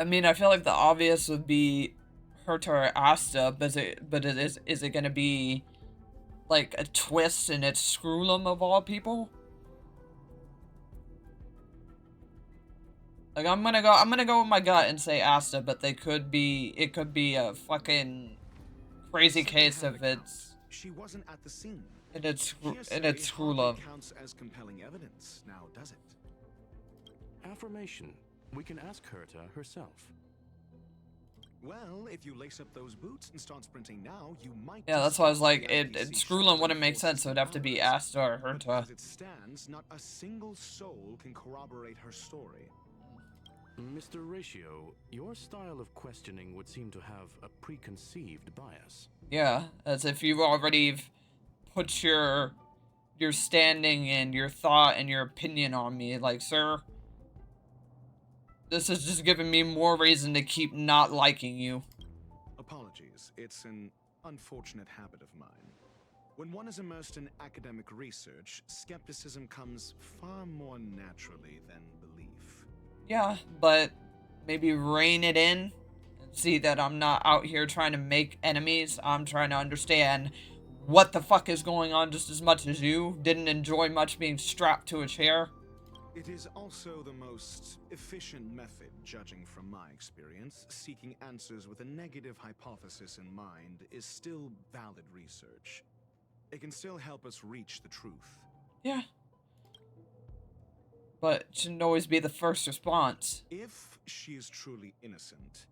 mean, I feel like the obvious would be Herta or Asta, but is it gonna be like a twist and it's Screwlum of all people? Like I'm gonna go with my gut and say Asta, but it could be a fucking crazy case if it's She wasn't at the scene. and it's Hearsay Screwlum. hardly counts as compelling evidence, now does it? Affirmation. We can ask Herta herself. Well, if you lace up those boots and start sprinting now, you might. Yeah, that's why I was like, Screwlum wouldn't make sense, so it'd have to be Asta or Herta. As it stands, not a single soul can corroborate her story. Mr. Ratio, your style of questioning would seem to have a preconceived bias. Yeah, as if you've already put your standing and your thought and your opinion on me. Like, sir, this is just giving me more reason to keep not liking you. Apologies, it's an unfortunate habit of mine. When one is immersed in academic research, skepticism comes far more naturally than belief. Yeah, but maybe rein it in and see that I'm not out here trying to make enemies. I'm trying to understand what the fuck is going on just as much as you. Didn't enjoy much being strapped to a chair. It is also the most efficient method, judging from my experience. Seeking answers with a negative hypothesis in mind is still valid research. It can still help us reach the truth. Yeah. But it shouldn't always be the first response. If she is truly innocent,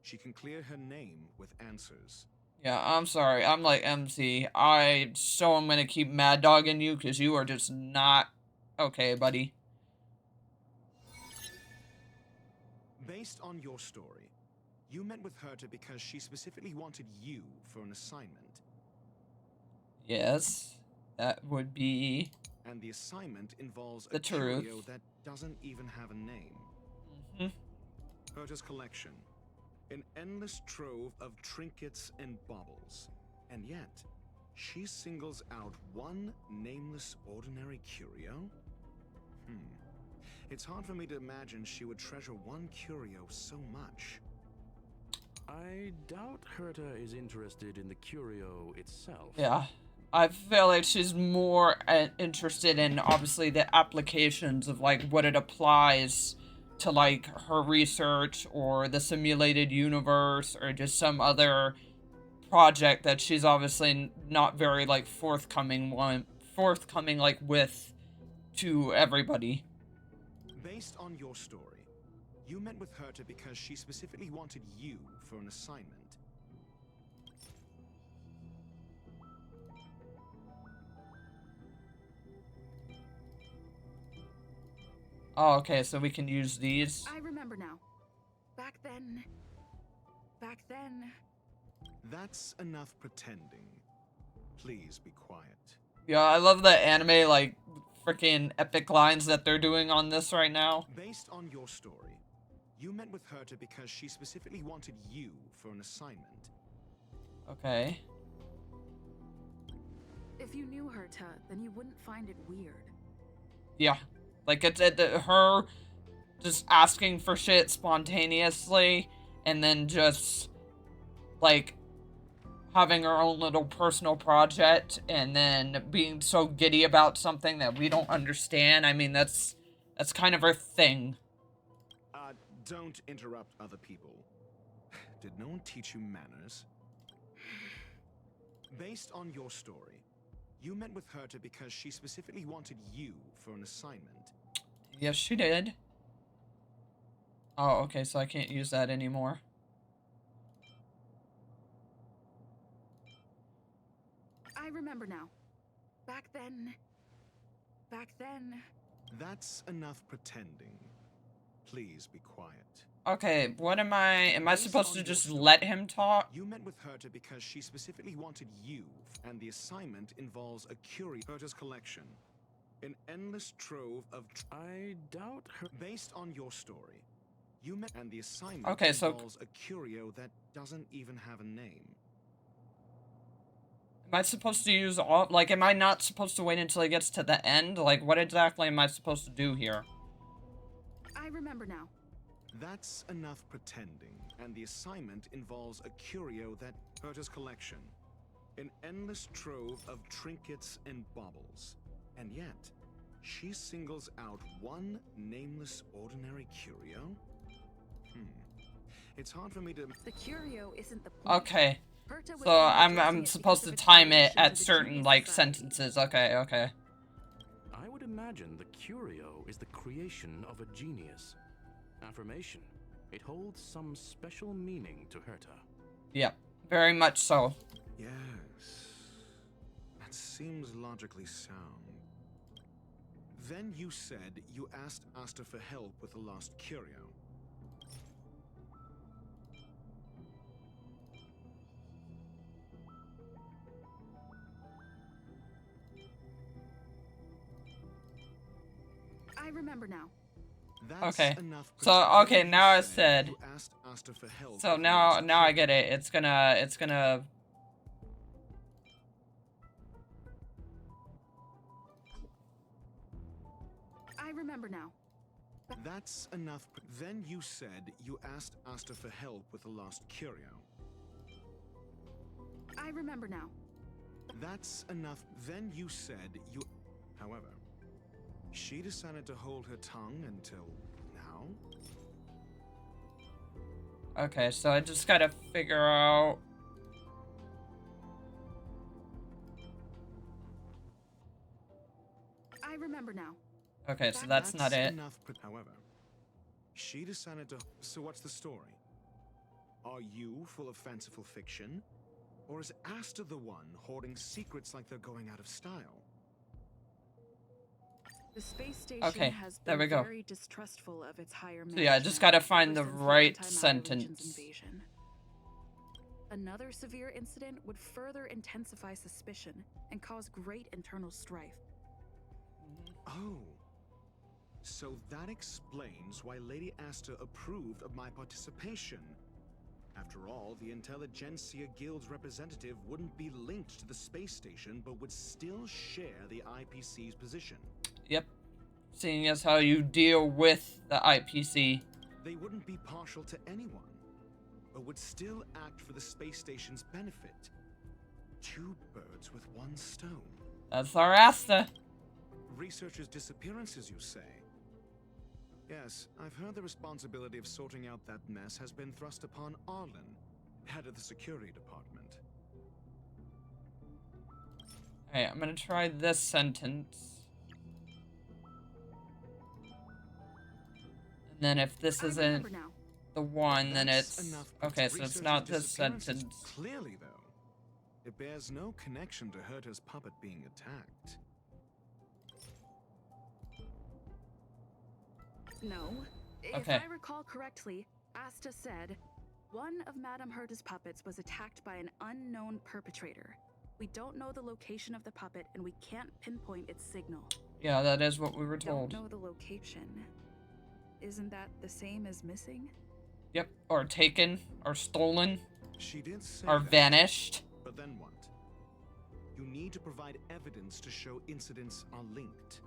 she can clear her name with answers. Yeah, I'm sorry. I'm like MC. I'm gonna keep mad dogging you because you are just not okay, buddy. Based on your story, you met with Herta because she specifically wanted you for an assignment. Yes, that would be. And the assignment involves the a truth. curio that doesn't even have a name. Herta's collection. An endless trove of trinkets and baubles. And yet, she singles out one nameless ordinary curio? It's hard for me to imagine she would treasure one curio so much. I doubt Herta is interested in the curio itself. Yeah. I feel like she's more interested in, obviously, the applications of, like, what it applies to, like, her research or the simulated universe or just some other project that she's obviously not very, like, forthcoming, like, with to everybody. Based on your story, you met with Herta because she specifically wanted you for an assignment. Oh, okay, so we can use these. I remember now. Back then... That's enough pretending. Please be quiet. Yeah, I love the anime, like, freaking epic lines that they're doing on this right now. Based on your story, you met with Herta because she specifically wanted you for an assignment. Okay. If you knew Herta, then you wouldn't find it weird. Yeah. Like, it's her just asking for shit spontaneously, and then just, like, having her own little personal project, and then being so giddy about something that we don't understand. I mean, that's kind of her thing. Don't interrupt other people. Did no one teach you manners? Based on your story, you met with Herta because she specifically wanted you for an assignment. Yes, she did. Oh, okay, so I can't use that anymore. I remember now. Back then... That's enough pretending. Please be quiet. Okay, what am I supposed to just let him talk? You met with Herta because she specifically wanted you, and the assignment involves a curio Herta's collection. An endless trove of... I doubt her... Based on your story, you met... And the assignment involves a curio that doesn't even have a name. Am I supposed to use all... Like, am I not supposed to wait until he gets to the end? Like, what exactly am I supposed to do here? I remember now. That's enough pretending, and the assignment involves a curio that... Herta's collection. An endless trove of trinkets and baubles. And yet, she singles out one nameless ordinary curio? It's hard for me to... The curio isn't the point. Okay. So I'm supposed to time it at certain, like, sentences. Okay, okay. I would imagine the curio is the creation of a genius. Affirmation. It holds some special meaning to Herta. Yep, very much so. Yes. That seems logically sound. Then you said you asked Asta for help with the lost curio. I remember now. Okay. So okay, now I said. So now I get it. It's gonna. I remember now. That's enough. Then you said you asked Asta for help with the lost curio. I remember now. That's enough. Then you said you... However, she decided to hold her tongue until now? Okay, so I just gotta figure out... I remember now. Okay, so that's not it. Enough, however, she decided to... So what's the story? Are you full of fanciful fiction? Or is Asta the one hoarding secrets like they're going out of style? The space station has been very distrustful of its higher management. So yeah, I just gotta find the right sentence. Another severe incident would further intensify suspicion and cause great internal strife. Oh. So that explains why Lady Asta approved of my participation. After all, the Intelligentsia Guild's representative wouldn't be linked to the space station, but would still share the IPC's position. Yep. Seeing as how you deal with the IPC. They wouldn't be partial to anyone, but would still act for the space station's benefit. Two birds with one stone. That's our Asta. Researchers' disappearances, you say? Yes, I've heard the responsibility of sorting out that mess has been thrust upon Arlen, head of the security department. Alright, I'm gonna try this sentence. And then if this isn't the one, then it's... Okay, so it's not this sentence. Clearly, though, it bears no connection to Herta's puppet being attacked. No. If I recall correctly, Asta said, one of Madame Herta's puppets was attacked by an unknown perpetrator. We don't know the location of the puppet, and we can't pinpoint its signal. Yeah, that is what we were told. Don't know the location. Isn't that the same as missing? Yep, or taken, or stolen, She did say or that, vanished. But then what? You need to provide evidence to show incidents are linked.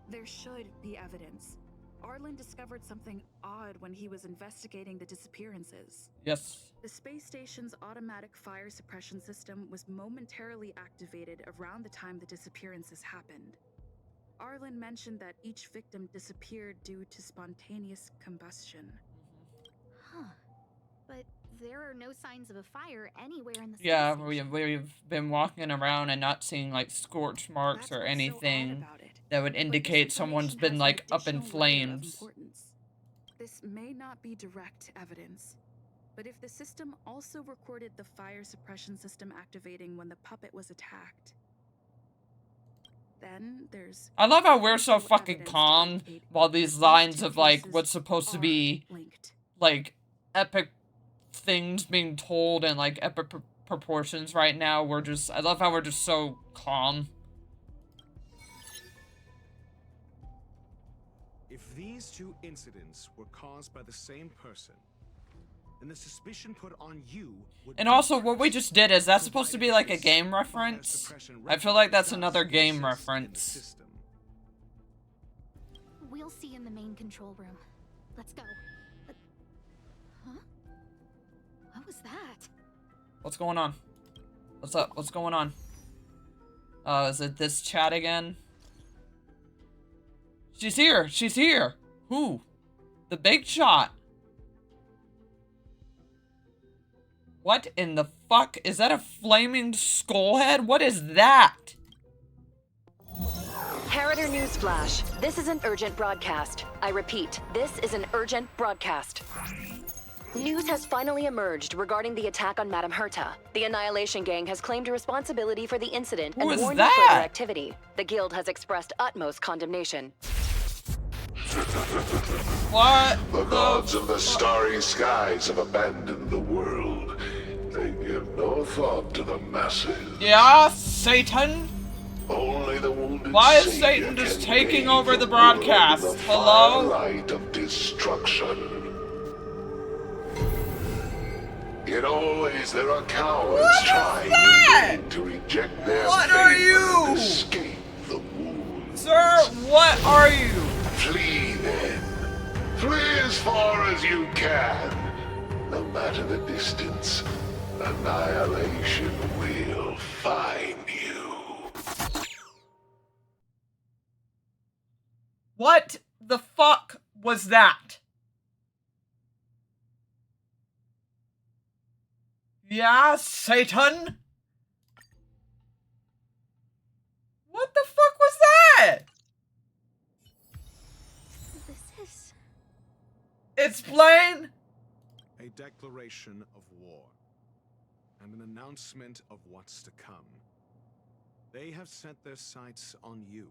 There should be evidence. Arlen discovered something odd when he was investigating the disappearances. Yes. The space station's automatic fire suppression system was momentarily activated around the time the disappearances happened. Arlen mentioned that each victim disappeared due to spontaneous combustion. Huh. But there are no signs of a fire anywhere in the space Yeah, station. we've been walking around and not seeing, like, scorch marks or anything that would indicate someone's been, like, up in flames. This may not be direct evidence, but if the system also recorded the fire suppression system activating when the puppet was attacked, then there's... I love how we're so fucking calm while these lines of, like, what's supposed to be, like, epic things being told and, like, epic proportions right now. We're just... I love how we're just so calm. If these two incidents were caused by the same person, then the suspicion put on you would... And also, what we just did, is that supposed to be like a game reference? I feel like that's another game reference. We'll see in the main control room. Let's go. Huh? What was that? What's going on? What's up? What's going on? Is it this chat again? She's here! She's here! Who? The big shot. What in the fuck? Is that a flaming skull head? What is that? Harrider Newsflash. This is an urgent broadcast. I repeat, this is an urgent broadcast. News has finally emerged regarding the attack on Madame Herta. The Annihilation Gang has claimed responsibility for the incident and warned of further activity. The Guild has expressed utmost condemnation. What? The gods of the starry skies have abandoned the world. They give no thought to the masses. Yeah, Satan? Only the wounded. Why is Satan just taking over the broadcast? Hello? Light of destruction. Yet always there are cowards trying to reject their What fate are you? and escape the wound. Sir, what are you? Flee then. Flee as far as you can. No matter the distance, annihilation will find you. What the fuck was that? Yeah, Satan? What the fuck was that? This is... Explain? A declaration of war, and an announcement of what's to come. They have set their sights on you.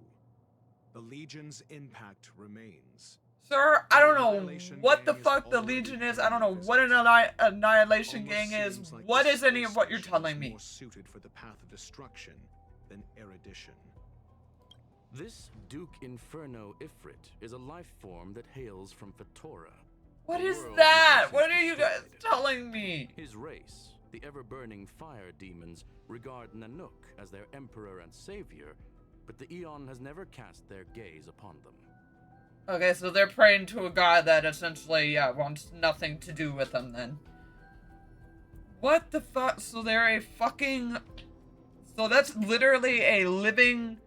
The Legion's impact remains. Sir, I don't know what the fuck the Legion is. I don't know what an Annihilation Gang is. What is any of what you're telling me? More suited for the path of destruction than erudition. This Duke Inferno Ifrit is a life form that hails from Fatora. What is that? What are you guys telling me? His race, the ever-burning fire demons, regard Nanook as their emperor and savior, but the Eon has never cast their gaze upon them. Okay, so they're praying to a god that essentially, yeah, wants nothing to do with them then. What the fuck? So they're a fucking... So that's literally a living,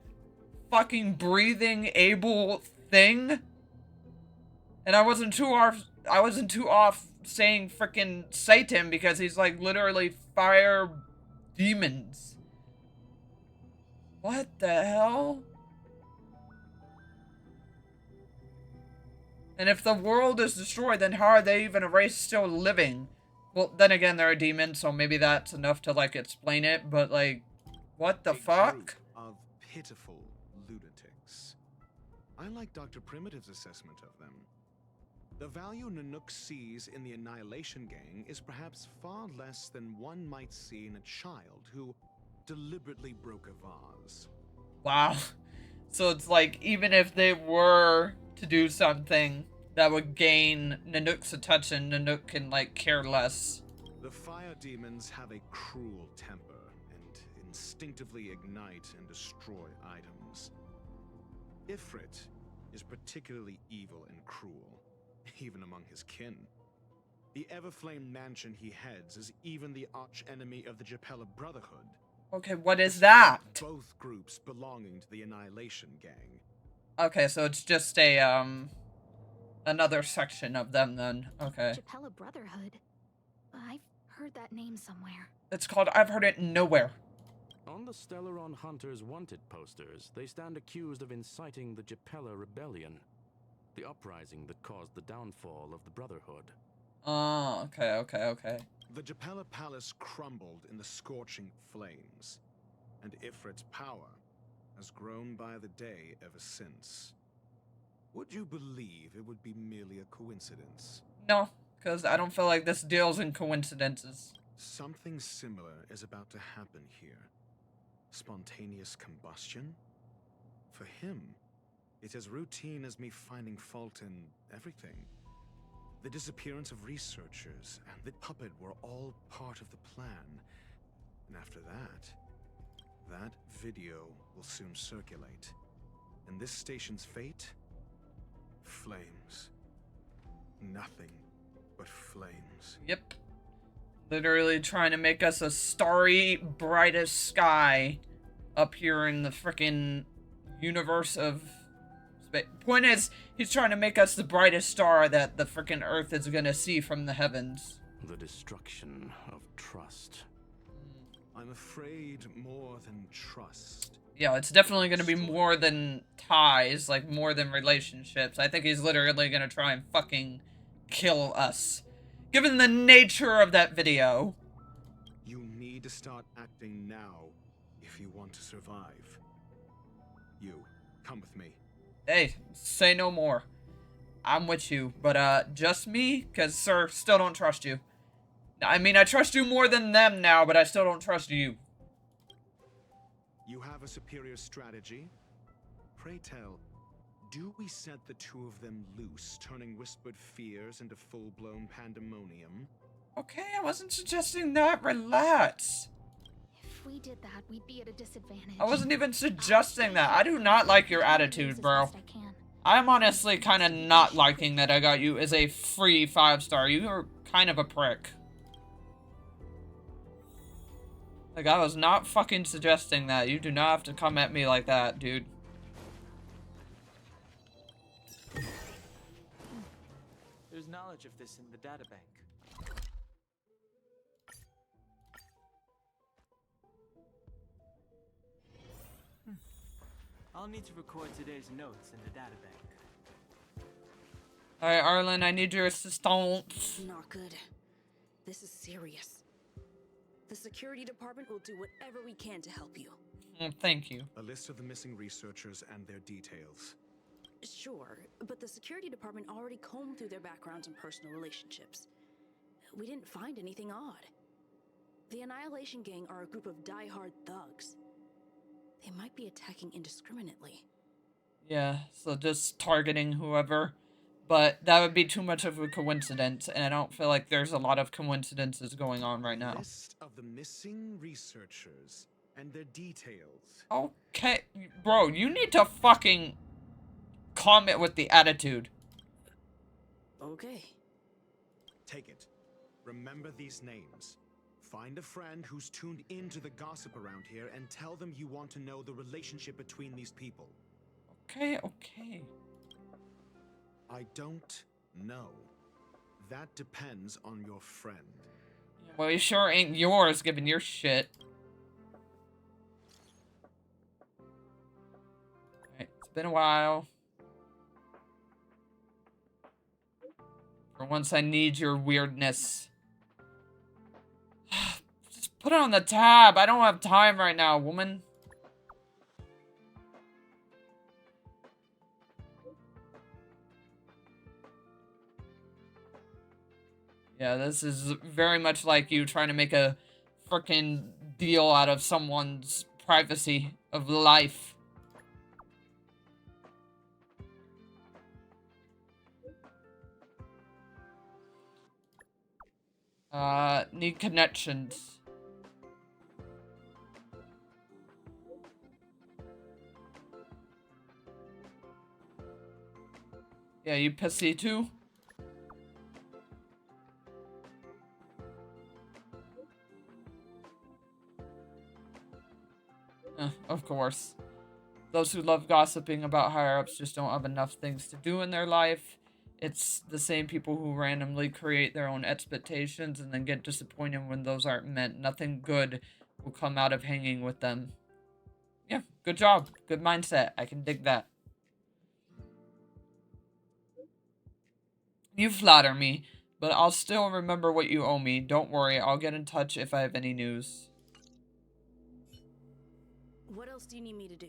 fucking breathing, able thing? And I wasn't too off saying frickin' Satan because he's like literally fire demons. What the hell? And if the world is destroyed, then how are they even a race still living? Well, then again, they're a demon, so maybe that's enough to, like, explain it, but, like, what the fuck? Group of pitiful lunatics. I like Dr. Primitive's assessment of them. The value Nanook sees in the Annihilation Gang is perhaps far less than one might see in a child who deliberately broke a vase. Wow. So it's like, even if they were to do something that would gain Nanook's attention, Nanook can, like, care less. The fire demons have a cruel temper and instinctively ignite and destroy items. Ifrit is particularly evil and cruel, even among his kin. The Everflame mansion he heads is even the arch-enemy of the Japella Brotherhood. Okay, what is that? Both groups belonging to the Annihilation Gang. Okay, so it's just a, another section of them then. Okay. Japella Brotherhood. I've heard that name somewhere. It's called I've Heard It Nowhere. On the Stellaron Hunters wanted posters, they stand accused of inciting the Japella Rebellion. The uprising that caused the downfall of the Brotherhood. Oh, okay. The Japella Palace crumbled in the scorching flames, and Ifrit's power has grown by the day ever since. Would you believe it would be merely a coincidence? No, because I don't feel like this deals in coincidences. Something similar is about to happen here. Spontaneous combustion? For him, it's as routine as me finding fault in everything. The disappearance of researchers and the puppet were all part of the plan. And after that video will soon circulate. And this station's fate? Flames. Nothing but flames. Yep. Literally trying to make us a starry, brightest sky up here in the frickin' universe of space. Point is, he's trying to make us the brightest star that the frickin' Earth is gonna see from the heavens. The destruction of trust. I'm afraid more than trust. Yeah, it's definitely gonna be more than ties, like more than relationships. I think he's literally gonna try and fucking kill us. Given the nature of that video. You need to start acting now if you want to survive. You, come with me. Hey, say no more. I'm with you, but just me? Because, sir, still don't trust you. I mean, I trust you more than them now, but I still don't trust you. You have a superior strategy? Pray tell, do we set the two of them loose, turning whispered fears into full-blown pandemonium? Okay, I wasn't suggesting that. Relax. If we did that, we'd be at a disadvantage. I wasn't even suggesting that. I do not like your attitude, bro. I'm honestly kind of not liking that I got you as a free 5-star. You're kind of a prick. Like, I was not fucking suggesting that. You do not have to come at me like that, dude. There's knowledge of this in the databank. I'll need to record today's notes in the databank. Alright, Arlen, I need your assistance. Not good. This is serious. The security department will do whatever we can to help you. Thank you. A list of the missing researchers and their details. Sure, but the security department already combed through their backgrounds and personal relationships. We didn't find anything odd. The Annihilation Gang are a group of die-hard thugs. They might be attacking indiscriminately. Yeah, so just targeting whoever. But that would be too much of a coincidence, and I don't feel like there's a lot of coincidences going on right now. List of the missing researchers and their details. Okay, bro, you need to fucking comment with the attitude. Okay. Take it. Remember these names. Find a friend who's tuned into the gossip around here and tell them you want to know the relationship between these people. Okay. I don't know. That depends on your friend. Well, he sure ain't yours, given your shit. Alright, it's been a while. For once, I need your weirdness. Just put it on the tab. I don't have time right now, woman. Yeah, this is very much like you trying to make a frickin' deal out of someone's privacy of life. Need connections. Yeah, you pissy too? Of course. Those who love gossiping about higher-ups just don't have enough things to do in their life. It's the same people who randomly create their own expectations and then get disappointed when those aren't met. Nothing good will come out of hanging with them. Yeah, good job. Good mindset. I can dig that. You flatter me, but I'll still remember what you owe me. Don't worry, I'll get in touch if I have any news. What else do you need me to do?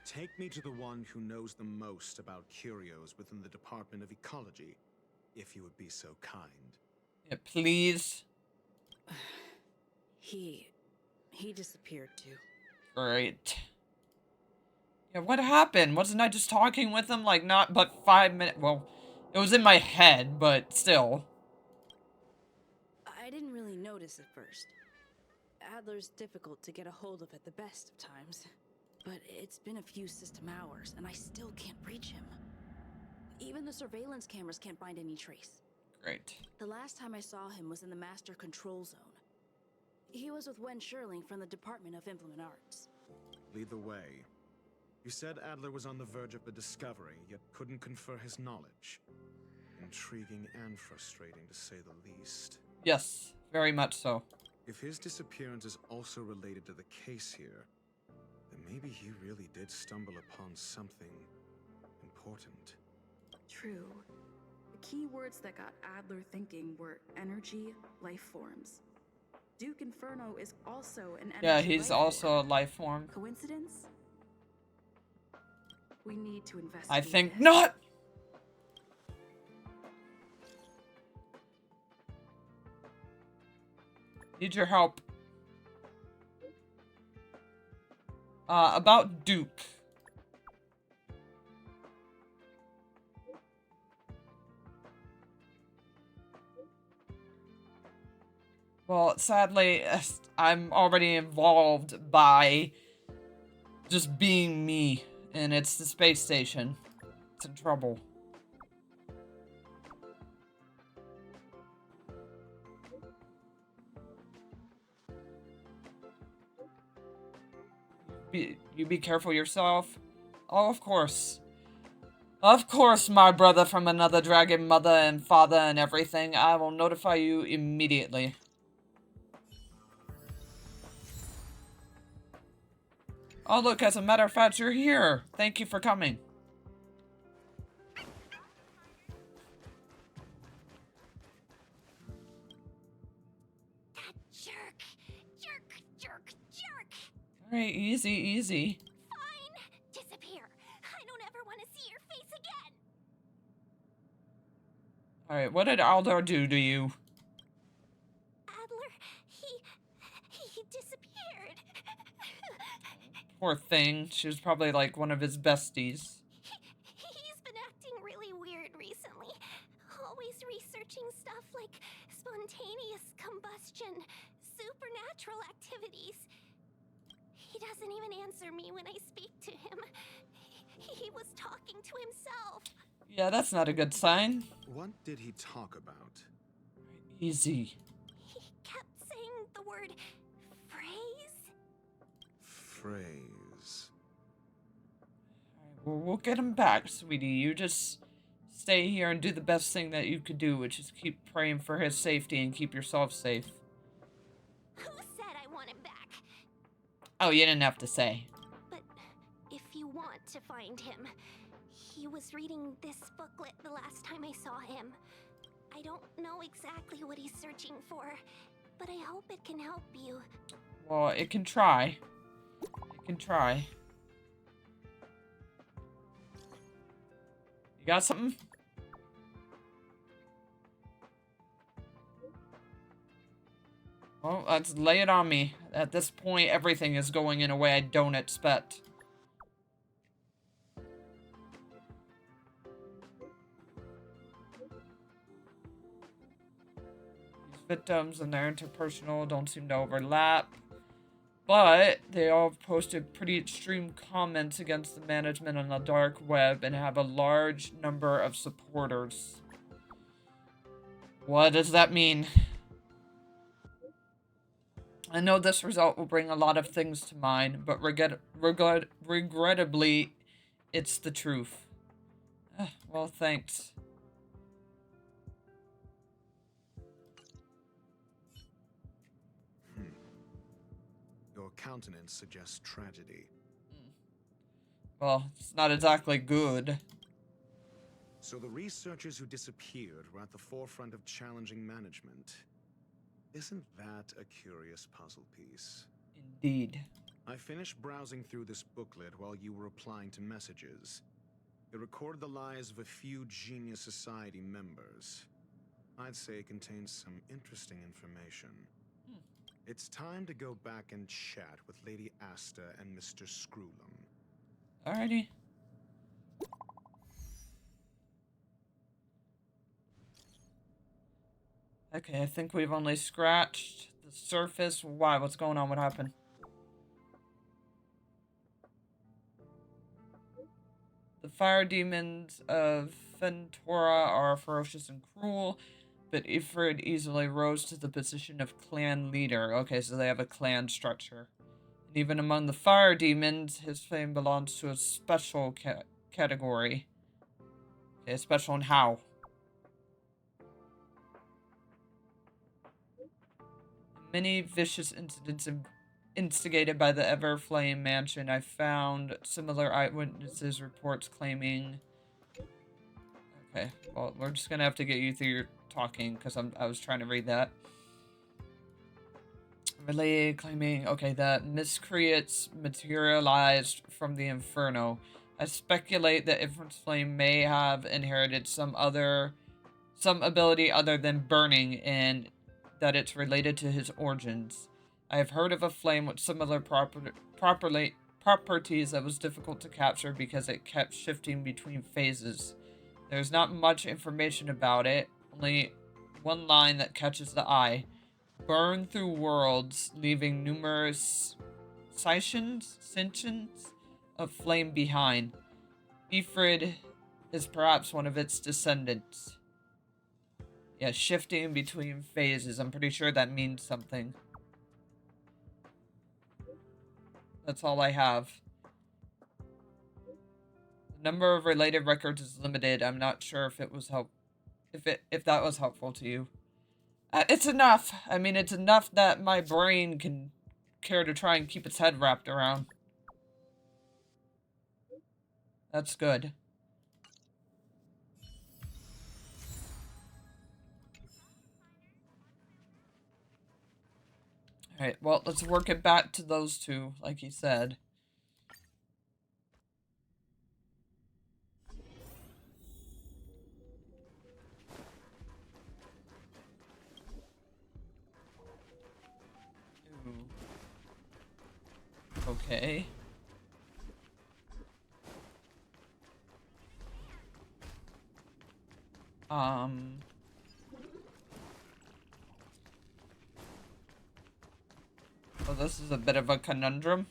Take me to the one who knows the most about curios within the Department of Ecology, if you would be so kind. Yeah, please. He disappeared too. Great. Yeah, what happened? Wasn't I just talking with him like not but 5 minutes? Well, it was in my head, but still. I didn't really notice at first. Adler's difficult to get a hold of at the best of times. But it's been a few system hours, and I still can't reach him. Even the surveillance cameras can't find any trace. Great. The last time I saw him was in the Master Control Zone. He was with Wen Sherling from the Department of Implement Arts. Lead the way. You said Adler was on the verge of a discovery, yet couldn't confer his knowledge. Intriguing and frustrating, to say the least. Yes, very much so. If his disappearance is also related to the case here, then maybe he really did stumble upon something important. True. The key words that got Adler thinking were energy, life forms. Duke Inferno is also an energy Yeah, he's life also form. a life form. Coincidence? We need to investigate. I think this. not! Need your help. About Duke. Well, sadly, I'm already involved by just being me, and it's the space station. It's in trouble. You be careful yourself. Oh, of course. Of course, my brother from another dragon mother and father and everything. I will notify you immediately. Oh, look, as a matter of fact, you're here. Thank you for coming. Alright, easy, easy. Fine. Disappear. I don't ever want to see your face again. Alright, what did Aldar do to you? Adler, he disappeared. Poor thing. She was probably like one of his besties. He's been acting really weird recently. Always researching stuff like spontaneous combustion, supernatural activities. He doesn't even answer me when I speak to him. He was talking to himself. Yeah, that's not a good sign. What did he talk about? Easy. He kept saying the word phrase. Phrase. Well, we'll get him back, sweetie. You just stay here and do the best thing that you could do, which is keep praying for his safety and keep yourself safe. Who said I want him back? Oh, you didn't have to say. But if you want to find him, he was reading this booklet the last time I saw him. I don't know exactly what he's searching for, but I hope it can help you. Well, it can try. It can try. You got something? Well, let's lay it on me. At this point, everything is going in a way I don't expect. These victims and their interpersonal don't seem to overlap. But they all posted pretty extreme comments against the management on the dark web and have a large number of supporters. What does that mean? I know this result will bring a lot of things to mind, but regrettably, it's the truth. Well, thanks. Your countenance suggests tragedy. Well, it's not exactly good. So the researchers who disappeared were at the forefront of challenging management. Isn't that a curious puzzle piece? Indeed. I finished browsing through this booklet while you were replying to messages. It recorded the lives of a few Genius Society members. I'd say it contains some interesting information. It's time to go back and chat with Lady Asta and Mr. Screwlum. Alrighty. Okay, I think we've only scratched the surface. Why? What's going on? What happened? The fire demons of Fentora are ferocious and cruel, but Ifrit easily rose to the position of clan leader. Okay, so they have a clan structure. And even among the fire demons, his fame belongs to a special category. Okay, special in how? Many vicious incidents instigated by the Everflame Mansion. I found similar eyewitnesses reports claiming... Okay, well, we're just gonna have to get you through your talking, because I was trying to read that. Relay claiming, okay, that miscreants materialized from the Inferno. I speculate that Everflame may have inherited some ability other than burning, and that it's related to his origins. I have heard of a flame with similar properties that was difficult to capture because it kept shifting between phases. There's not much information about it, only one line that catches the eye. Burn through worlds, leaving numerous science of flame behind. Ifrit is perhaps one of its descendants. Yeah, shifting between phases. I'm pretty sure that means something. That's all I have. The number of related records is limited. I'm not sure if it was if that was helpful to you. It's enough. I mean, it's enough that my brain can care to try and keep its head wrapped around. That's good. Alright, well, let's work it back to those two, like he said. Ooh. Okay. Well, this is a bit of a conundrum.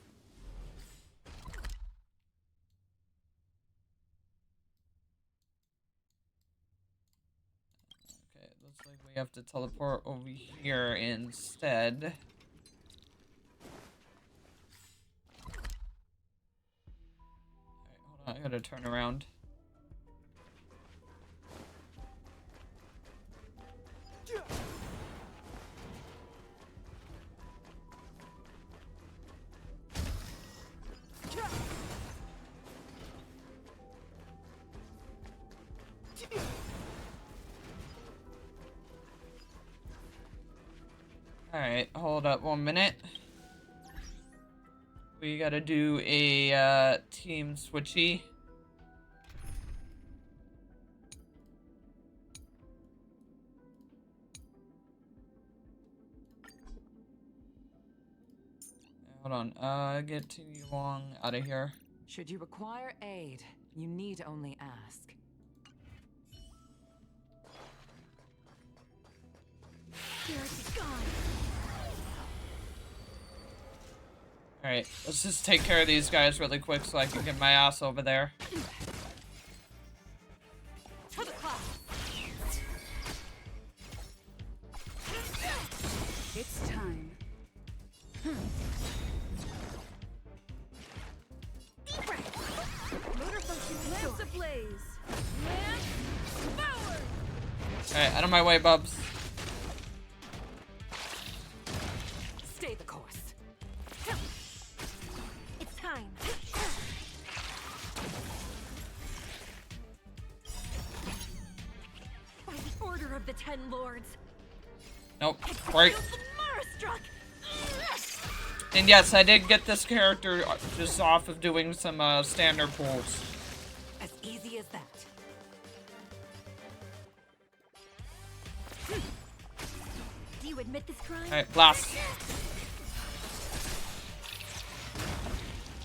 Okay, it looks like we have to teleport over here instead. Alright, hold on, I gotta turn around. Alright, hold up 1 minute. We gotta do a team switchy. Hold on, get you along out of here. Should you require aid, you need only ask. Alright, let's just take care of these guys really quick so I can get my ass over there. It's time. Motor function lamps ablaze. Lamps forward. Alright, out of my way, bubs. Stay the course. It's time. of the Ten Lords. Nope. Break. Marastruck. And yes, I did get this character just off of doing some standard pulls. As easy as that. Do you admit this crime? Alright, blast.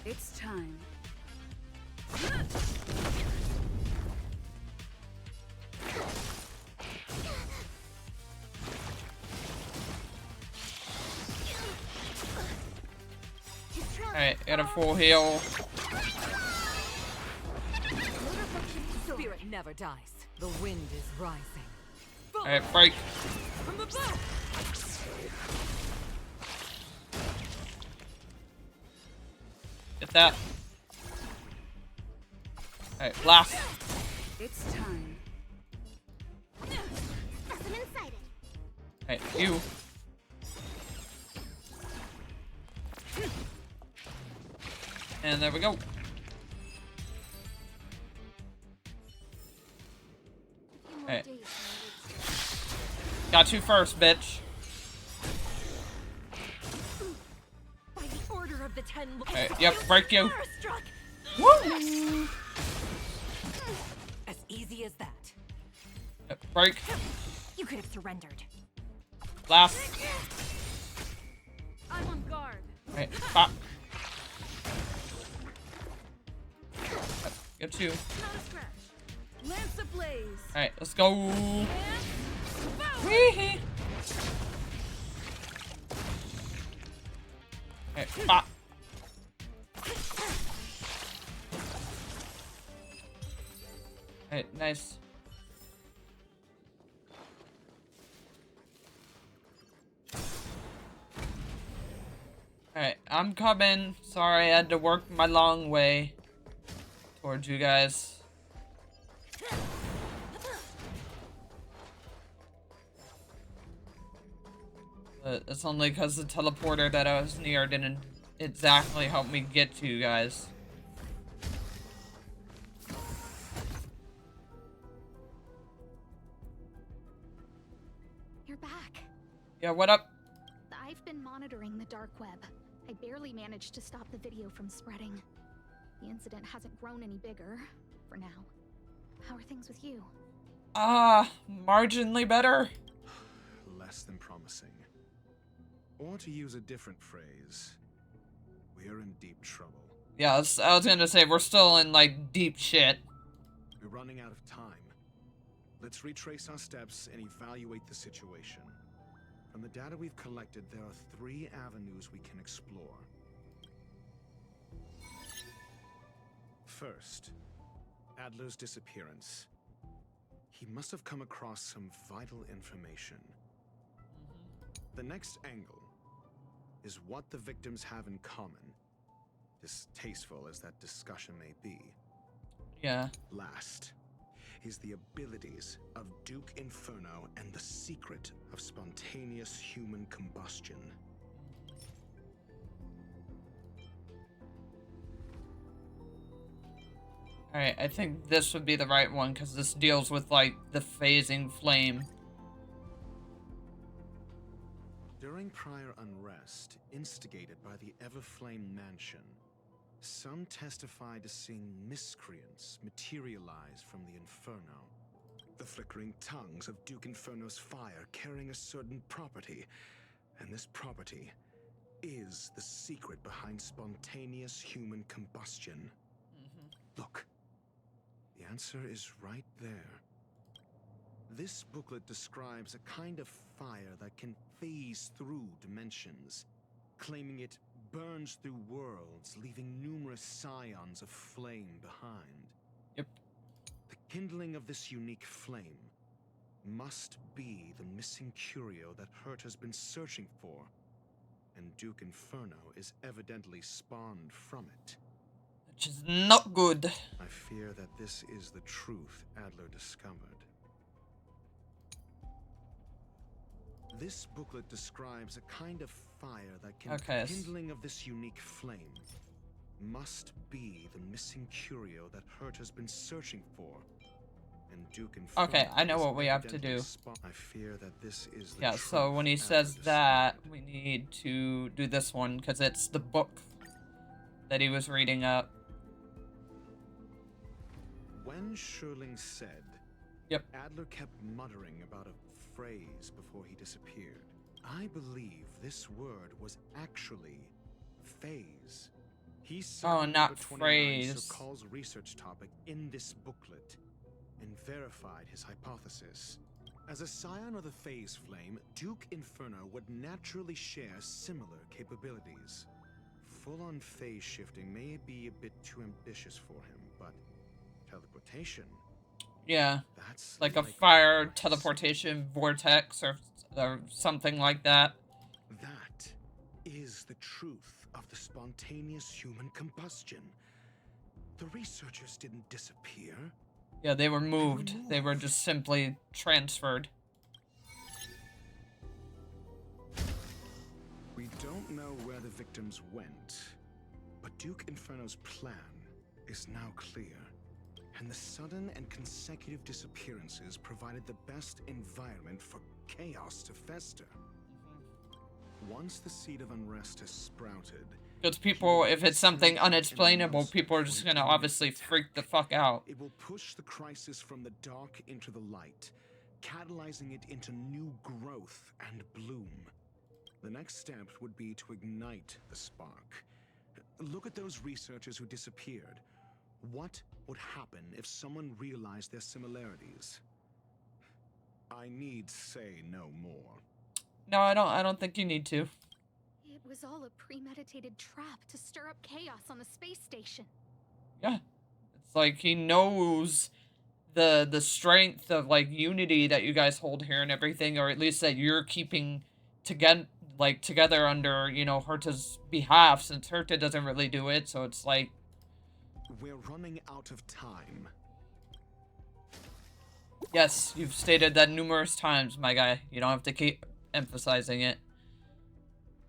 It's time. Alright, got a full heal. Spirit never dies. The wind is rising. Alright, break. From the back. Get that. Alright, blast. It's time. Specimen sighted. Alright, you. And there we go. Alright. Got you first, bitch. By the order of the Ten Lords. Alright, yep, break you. Woo! As easy as that. Yep, break. You could have surrendered. Blast. I'm on guard. Alright, pop. Get you. Not a scratch. Lance ablaze. Alright, let's go. Wee-hee. Alright, pop. Alright, nice. Alright, I'm coming. Sorry, I had to work my long way towards you guys. But it's only because the teleporter that I was near didn't exactly help me get to you guys. You're back. Yeah, what up? I've been monitoring the dark web. I barely managed to stop the video from spreading. The incident hasn't grown any bigger, for now. How are things with you? Marginally better. Less than promising. Or to use a different phrase, we're in deep trouble. Yeah, I was gonna say, we're still in, like, deep shit. We're running out of time. Let's retrace our steps and evaluate the situation. From the data we've collected, there are 3 avenues we can explore. First, Adler's disappearance. He must have come across some vital information. The next angle is what the victims have in common, distasteful as that discussion may be. Yeah. Last is the abilities of Duke Inferno and the secret of spontaneous human combustion. Alright, I think this would be the right one, because this deals with, like, the phasing flame. During prior unrest, instigated by the Everflame Mansion, some testified to seeing miscreants materialize from the Inferno. The flickering tongues of Duke Inferno's fire carrying a certain property, and this property is the secret behind spontaneous human combustion. Look, the answer is right there. This booklet describes a kind of fire that can phase through dimensions, claiming it burns through worlds, leaving numerous scions of flame behind. Yep. The kindling of this unique flame must be the missing curio that Hurt has been searching for, and Duke Inferno is evidently spawned from it. Which is not good. I fear that this is the truth Adler discovered. This booklet describes a kind of fire that can... Okay. The kindling of this unique flame must be the missing curio that Hurt has been searching for, and Duke Inferno. Okay, I know what we have to do. I fear that this is the Yeah, so when he says that, we need to do this one, because it's the book that he was reading up. When Sherling said, yep, Adler kept muttering about a phrase before he disappeared. I believe this word was actually phase. He cited not number 29, phrase. Sir Call's research topic in this booklet and verified his hypothesis. As a scion of the phase flame, Duke Inferno would naturally share similar capabilities. Full-on phase shifting may be a bit too ambitious for him, but teleportation? Yeah, that's like a fire teleportation vortex or something like that. That is the truth of the spontaneous human combustion. The researchers didn't disappear. Yeah, they were moved. They were just simply transferred. We don't know where the victims went, but Duke Inferno's plan is now clear. And the sudden and consecutive disappearances provided the best environment for chaos to fester. Once the seed of unrest has sprouted, because people, if it's something unexplainable, people are just gonna obviously freak the fuck out. It will push the crisis from the dark into the light, catalyzing it into new growth and bloom. The next step would be to ignite the spark. Look at those researchers who disappeared. What would happen if someone realized their similarities? I need say no more. No, I don't think you need to. It was all a premeditated trap to stir up chaos on the space station. Yeah. It's like he knows the strength of like unity that you guys hold here and everything, or at least that you're keeping together under, you know, Herta's behalf, since Herta doesn't really do it, so it's like we're running out of time. Yes, you've stated that numerous times, my guy. You don't have to keep emphasizing it.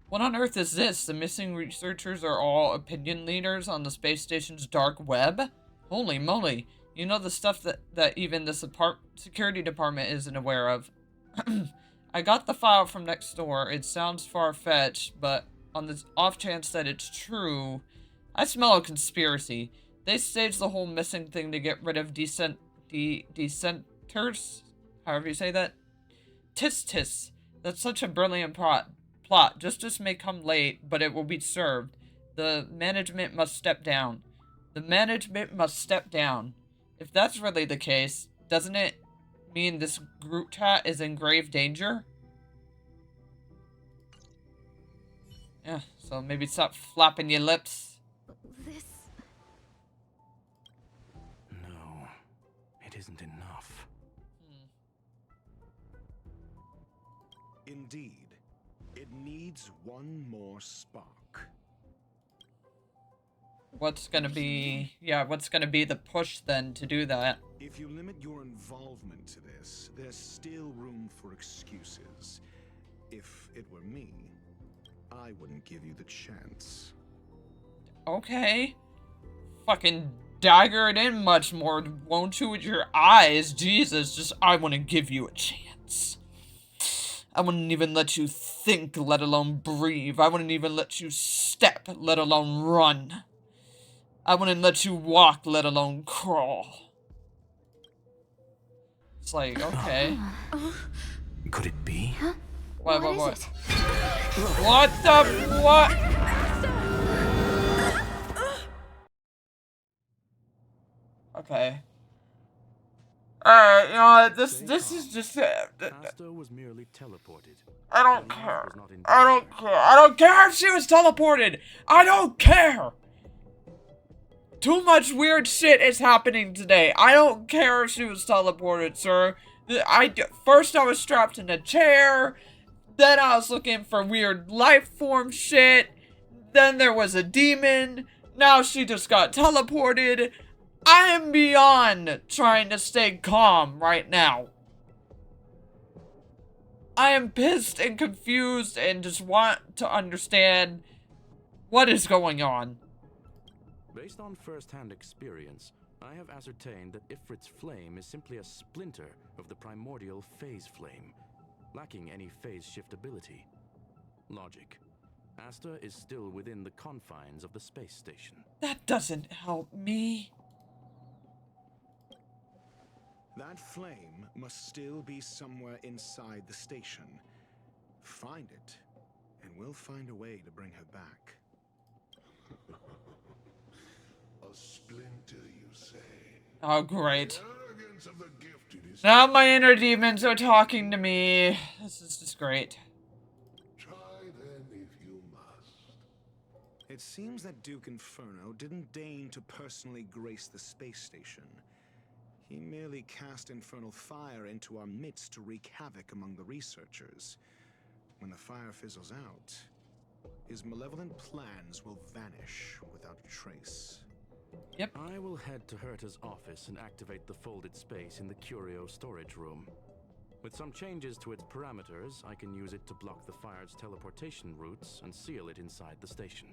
What on earth is this? The missing researchers are all opinion leaders on the space station's dark web? Holy moly. You know the stuff that even the security department isn't aware of. I got the file from next door. It sounds far-fetched, but on the off chance that it's true, I smell a conspiracy. They staged the whole missing thing to get rid of dissenters? However you say that? Tis. That's such a brilliant plot. Justice may come late, but it will be served. The management must step down. The management must step down. If that's really the case, doesn't it mean this group chat is in grave danger? Yeah, so maybe stop flapping your lips. No, it isn't enough. Indeed, it needs one more spark. What's gonna be the push then to do that? If you limit your involvement to this, there's still room for excuses. If it were me, I wouldn't give you the chance. Okay. Fucking dagger it in much more, won't you, with your eyes? Jesus, just, I wouldn't give you a chance. I wouldn't even let you think, let alone breathe. I wouldn't even let you step, let alone run. I wouldn't let you walk, let alone crawl. It's like, okay. Could it be? What? What the, what? Okay. Alright, you know what, this is just... Asta was merely teleported. I don't care. I don't care if she was teleported! I don't care! Too much weird shit is happening today. I don't care if she was teleported, sir. First I was strapped in a chair, then I was looking for weird life form shit, then there was a demon, now she just got teleported. I am beyond trying to stay calm right now. I am pissed and confused and just want to understand what is going on. Based on first-hand experience, I have ascertained that Ifrit's flame is simply a splinter of the primordial phase flame, lacking any phase shift ability. Logic. Asta is still within the confines of the space station. That doesn't help me. That flame must still be somewhere inside the station. Find it, and we'll find a way to bring her back. A splinter, you say? Oh, great. The arrogance of the gifted is... Now my inner demons are talking to me. This is just great. Try then if you must. It seems that Duke Inferno didn't deign to personally grace the space station. He merely cast infernal fire into our midst to wreak havoc among the researchers. When the fire fizzles out, his malevolent plans will vanish without a trace. Yep. I will head to Herta's office and activate the folded space in the curio storage room. With some changes to its parameters, I can use it to block the fire's teleportation routes and seal it inside the station.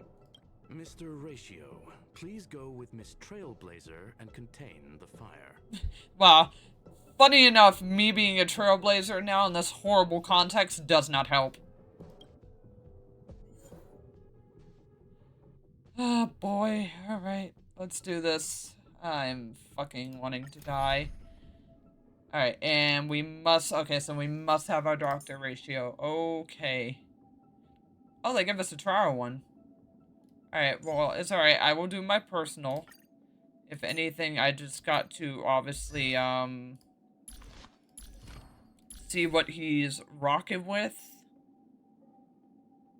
Mr. Ratio, please go with Miss Trailblazer and contain the fire. Wow. Funny enough, me being a trailblazer now in this horrible context does not help. Oh boy. Alright, let's do this. I'm fucking wanting to die. Alright, and we must... Okay, so we must have our doctor ratio. Okay. Oh, they give us a trial one. Alright, well, it's alright. I will do my personal. If anything, I just got to, obviously, see what he's rocking with.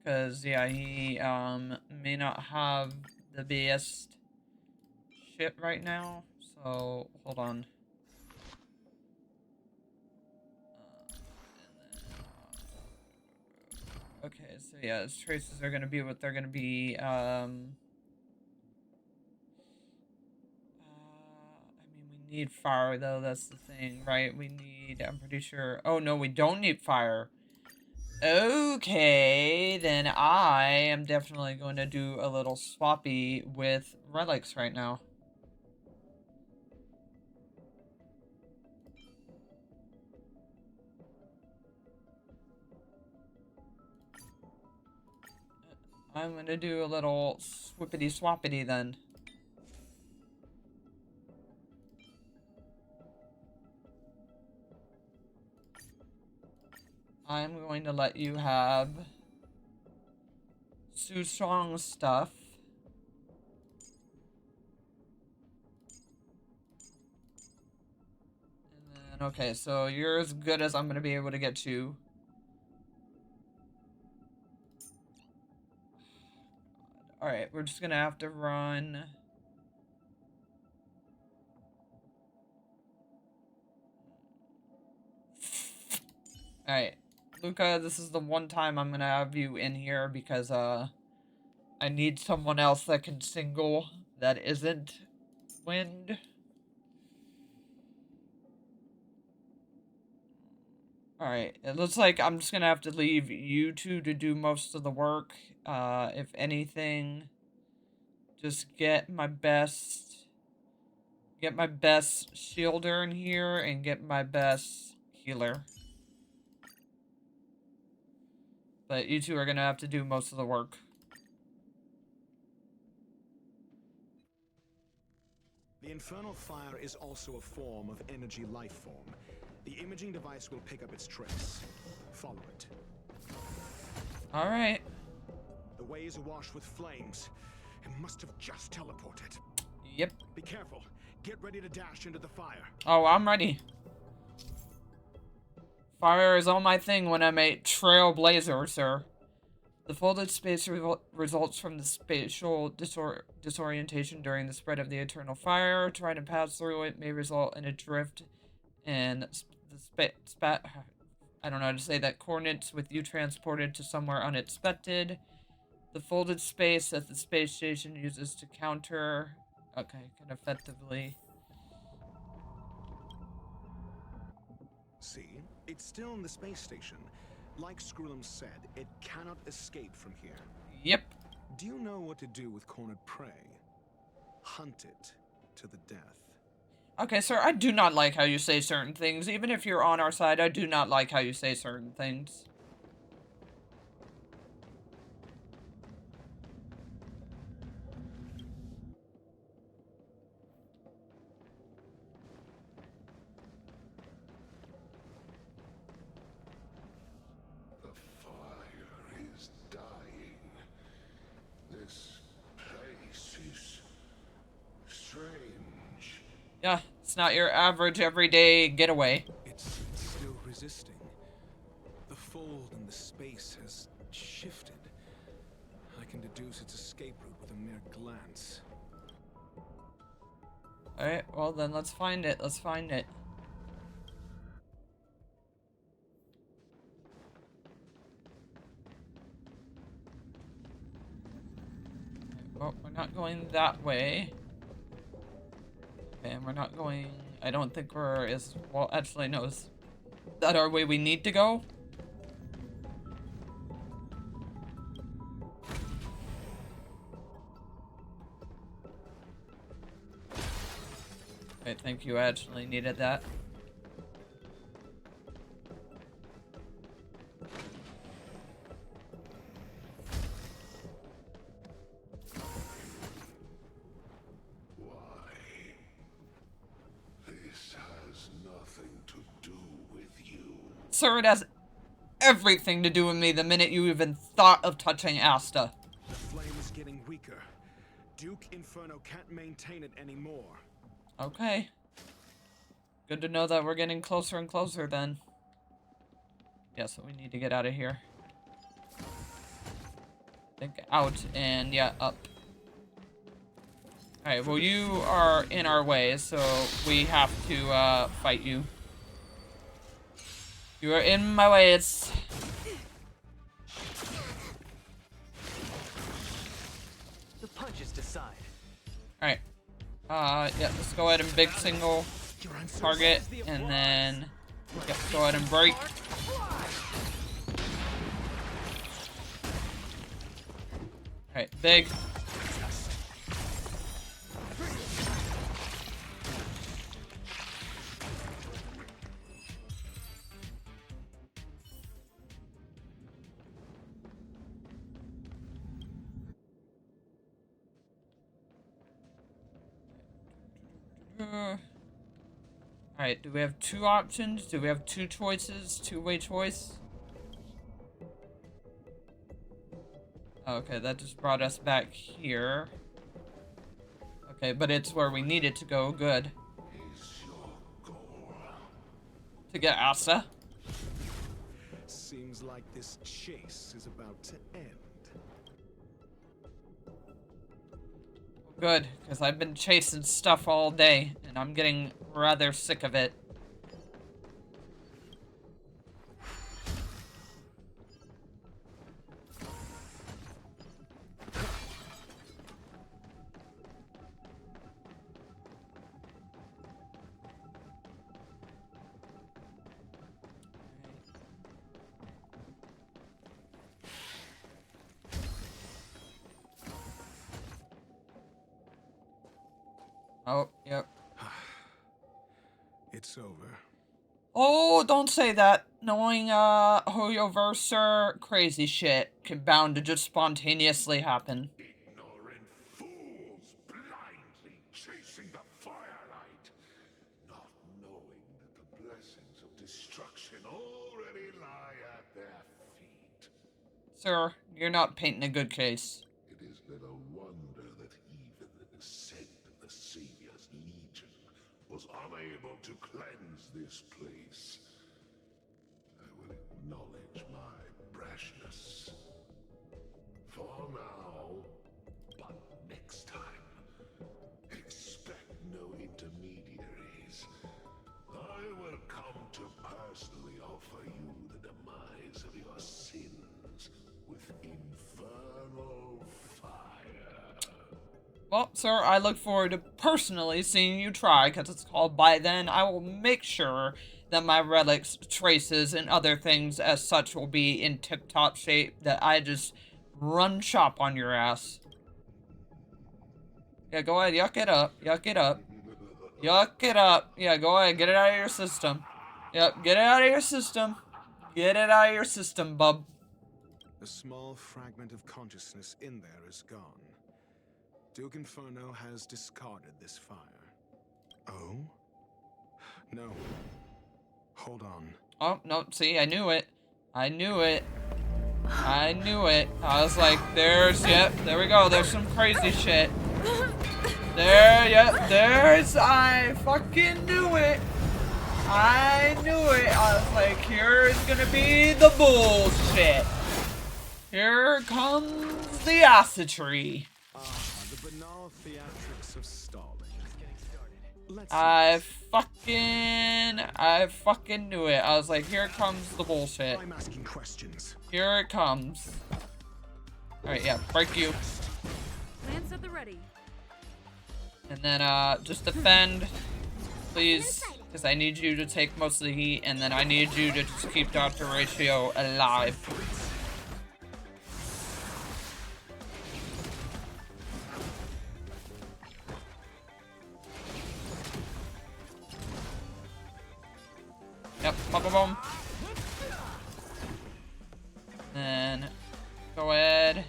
Because, yeah, he, may not have the best shit right now. So, hold on. Okay, so yeah, his traces are gonna be what they're gonna be, I mean, we need fire, though, that's the thing, right? We need, I'm pretty sure, oh, no, we don't need fire. Okay, then I am definitely going to do a little swappy with relics right now. I'm going to do a little swippity swappity then. I'm going to let you have Sue Strong's stuff. And then, okay, so you're as good as I'm going to be able to get you. Alright, we're just going to have to run... Alright, Luca, this is the one time I'm gonna have you in here because, I need someone else that can single that isn't Wind. Alright, it looks like I'm just gonna have to leave you two to do most of the work. If anything, just get my best shielder in here and get my best healer. But you two are gonna have to do most of the work. The infernal fire is also a form of energy life form. The imaging device will pick up its trace. Follow it. Alright. The way is awash with flames. It must have just teleported. Yep. Be careful. Get ready to dash into the fire. Oh, I'm ready. Fire is all my thing when I'm a trailblazer, sir. The folded space results from the spatial disorientation during the spread of the eternal fire. Trying to pass through it may result in a drift and I don't know how to say that, coordinates with you transported to somewhere unexpected. The folded space that the space station uses to counter... Okay, can effectively... See? It's still in the space station. Like Skrullum said, it cannot escape from here. Yep. Do you know what to do with cornered prey? Hunt it to the death. Okay, sir, I do not like how you say certain things. Even if you're on our side, I do not like how you say certain things. The fire is dying. This place is strange. Yeah, it's not your average everyday getaway. It's still resisting. The fold in the space has shifted. I can deduce its escape route with a mere glance. Alright, well then let's find it. Let's find it. Well, we're not going that way. Okay, and we're not going... I don't think we're as... Well, actually, no. Is that our way we need to go? I think you actually needed that. This has nothing to do with you. Sir, it has everything to do with me the minute you even thought of touching Asta. The flame is getting weaker. Duke Inferno can't maintain it anymore. Okay. Good to know that we're getting closer and closer then. Yeah, so we need to get out of here. I think out and yeah, up. Alright, well you are in our way, so we have to fight you. You are in my way, it's... The punches decide. Alright. Yeah, let's go ahead and big single target, and then yep, go ahead and break. Alright, big. Alright, do we have two options? Do we have two choices? Two-way choice? Okay, that just brought us back here. Okay, but it's where we needed to go. Good. To get Asa. Seems like this chase is about to end. Good, because I've been chasing stuff all day, and I'm getting rather sick of it. Oh, yep. It's over. Oh, don't say that. Knowing, Hoyoverse, sir, crazy shit can bound to just spontaneously happen. Ignorant fools blindly chasing the firelight, not knowing that the blessings of destruction already lie at their feet. Sir, you're not painting a good case. It is little wonder that even the descent of the Savior's Legion was unable to cleanse this place. I will acknowledge my brashness. For now, but next time, expect no intermediaries. I will come to personally offer you the demise of your sins with infernal fire. Well, sir, I look forward to personally seeing you try, because it's called by then. I will make sure that my relics, traces, and other things as such will be in tip-top shape, that I just run chop on your ass. Yeah, go ahead, yuck it up, yuck it up. Yuck it up. Yeah, go ahead. Get it out of your system. Yep, get it out of your system. Get it out of your system, bub. A small fragment of consciousness in there is gone. Duke Inferno has discarded this fire. Oh? No. Hold on. Oh, no, see, I knew it. I knew it. I knew it. I was like, yep, there we go. There's some crazy shit. I fucking knew it. I knew it. I was like, here's gonna be the bullshit. Here comes the acid tree. The banal theatrics of stalling. I fucking knew it. I was like, here comes the bullshit. I'm asking questions. Here it comes. Alright, yeah, break you. Lance at the ready. And then, just defend, please, because I need you to take most of the heat, and then I need you to just keep Dr. Ratio alive. Yep, boom, boom, boom. Then, go ahead.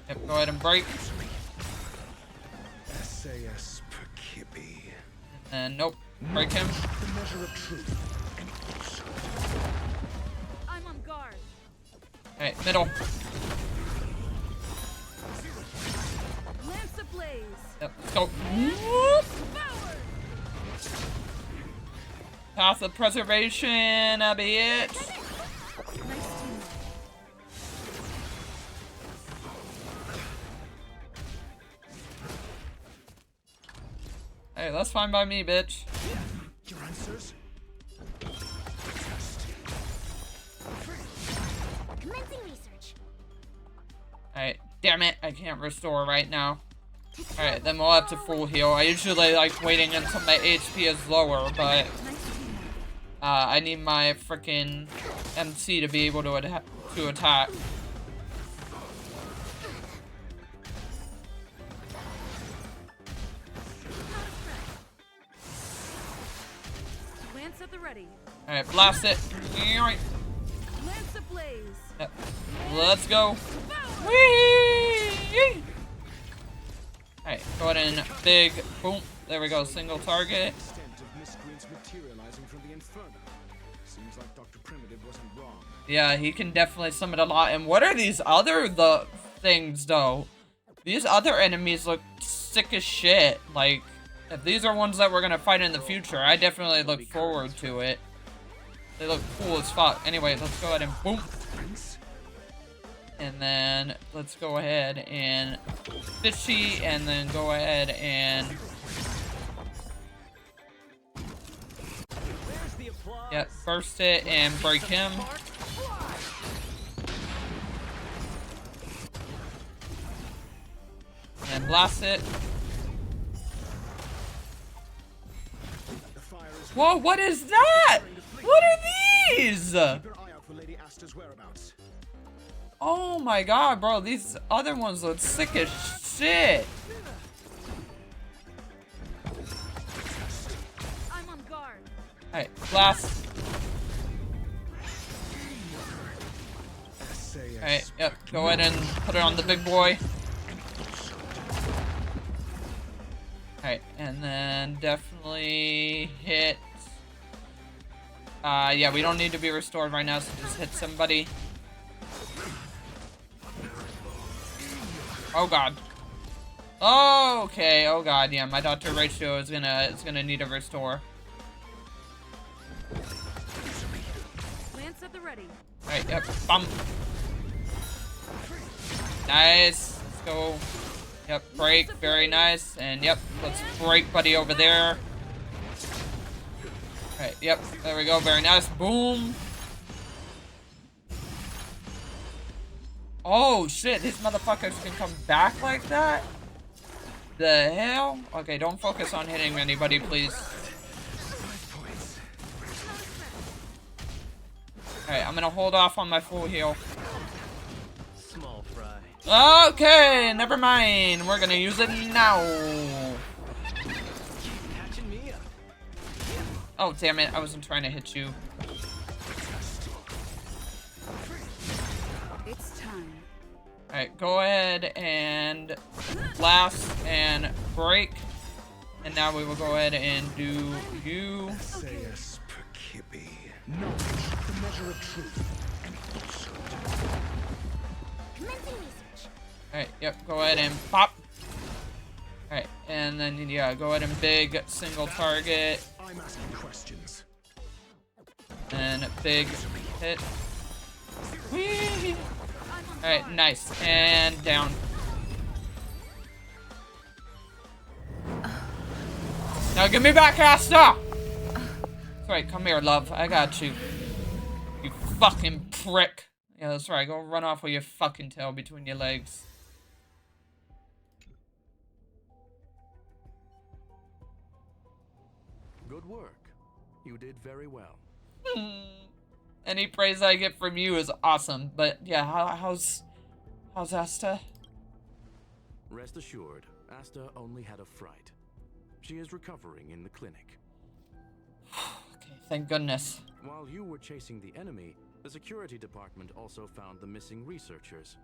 Yep, go ahead and break. SAS per Kippy. And nope, break him. The measure of truth. I'm on guard. Okay, middle. Lance ablaze. Yep, let's go. Whoop. Path of preservation, a bit. Hey, that's fine by me, bitch. Your answers? Commencing research. Alright, damn it, I can't restore right now. Alright, then we'll have to full heal. I usually like waiting until my HP is lower, but I need my freaking MC to be able to attack. Lance at the ready. Alright, blast it. Lance ablaze. Yep. Let's go. Whee! Alright, go ahead and big boom. There we go, single target. Materializing from the Inferno. Seems like Dr. Primitive wasn't wrong. Yeah, he can definitely summon a lot. And what are these other things though? These other enemies look sick as shit. Like, if these are ones that we're gonna fight in the future, I definitely look forward to it. They look cool as fuck. Anyway, let's go ahead and boom. And then let's go ahead and fishy, and then go ahead and yep, burst it and break him. And blast it. Whoa, what is that? What are these? Oh my god, bro, these other ones look sick as shit. I'm on guard. Alright, blast. Alright, yep, go ahead and put it on the big boy. Alright, and then definitely hit. Yeah, we don't need to be restored right now, so just hit somebody. Oh god. Oh, okay, oh god, yeah, my Dr. Ratio is gonna need a restore. Lance at the ready. Alright, yep, bump. Nice. Let's go. Yep, break, very nice. And yep, let's break buddy over there. Alright, yep, there we go, very nice. Boom. Oh shit, these motherfuckers can come back like that? The hell? Okay, don't focus on hitting anybody, please. Alright, I'm gonna hold off on my full heal. Small fry. Okay, never mind. We're gonna use it now. Oh, damn it. I wasn't trying to hit you. It's time. Alright, go ahead and blast and break. And now we will go ahead and do you. SAS Percipi. Knowledge, the measure of truth and falsehood. Commencing research. Alright, yep, go ahead and pop. Alright, and then, yeah, go ahead and big single target. I'm asking questions. And big hit. Whee! Alright, nice. And down. Now give me back, Asta! Sorry, come here, love. I got you. You fucking prick. Yeah, that's right. Go run off with your fucking tail between your legs. Good work. You did very well. Any praise I get from you is awesome. But yeah, how's Asta? Rest assured, Asta only had a fright. She is recovering in the clinic. Okay, thank goodness. While you were chasing the enemy, the security department also found the missing researchers.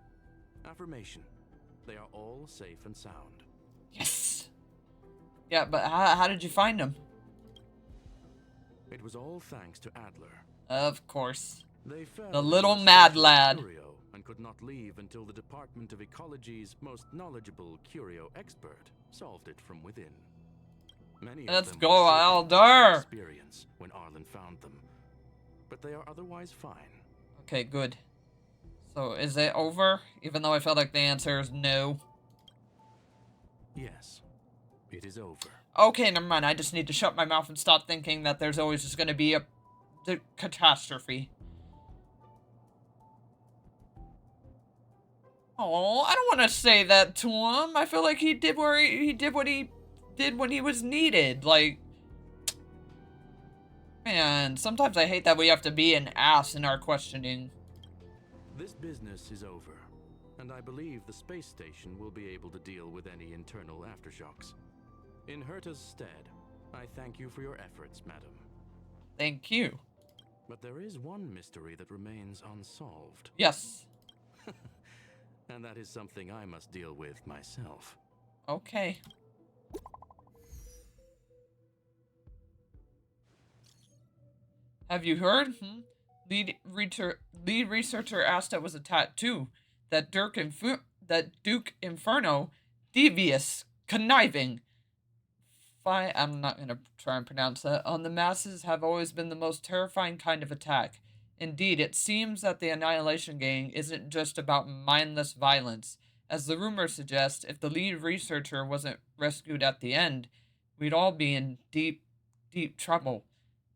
Affirmation. They are all safe and sound. Yes! Yeah, but how did you find them? It was all thanks to Adler. Of course. They fell The little into a mad social lad. curio and could not leave until the Department of Ecology's most knowledgeable curio expert solved it from within. Many Let's of them go, were shaken Alder! by experience when Arlen found them, but they are otherwise fine. Okay, good. So, is it over? Even though I felt like the answer is no. Yes, it is over. Okay, never mind. I just need to shut my mouth and stop thinking that there's always just going to be a catastrophe. Oh, I don't want to say that to him. I feel like he did what he did when he was needed. Like, man, sometimes I hate that we have to be an ass in our questioning. This business is over, and I believe the space station will be able to deal with any internal aftershocks. In Herta's stead, I thank you for your efforts, madam. Thank you. But there is one mystery that remains unsolved. Yes. And that is something I must deal with myself. Okay. Have you heard? Lead researcher Asta was attacked too. That Duke Inferno, devious, conniving. I'm not gonna try and pronounce that. On the masses have always been the most terrifying kind of attack. Indeed, it seems that the Annihilation Gang isn't just about mindless violence. As the rumors suggest, if the lead researcher wasn't rescued at the end, we'd all be in deep, deep trouble.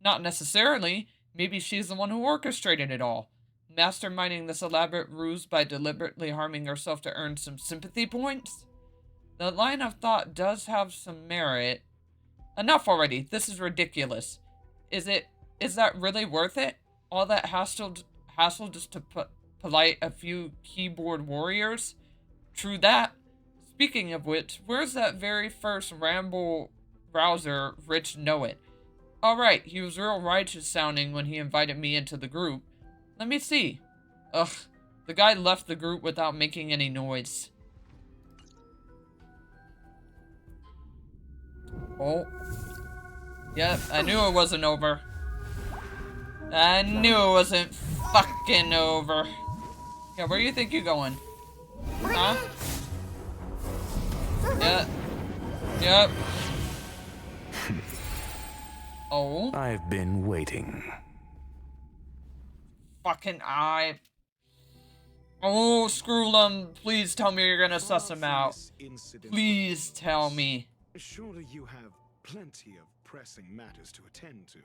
Not necessarily. Maybe she's the one who orchestrated it all, masterminding this elaborate ruse by deliberately harming herself to earn some sympathy points. The line of thought does have some merit. Enough already. This is ridiculous. Is that really worth it? All that hassle just to polite a few keyboard warriors? True that. Speaking of which, where's that very first ramble rouser, Rich Know It? Alright, he was real righteous sounding when he invited me into the group. Let me see. Ugh, the guy left the group without making any noise. Oh. Yep, I knew it wasn't over. I knew it wasn't fucking over. Yeah, where do you think you're going? Huh? Yeah. Yep. Oh. I've been waiting. Fucking Oh, screw them. Please tell me you're gonna suss him out. Please tell me. Surely you have plenty of pressing matters to attend to.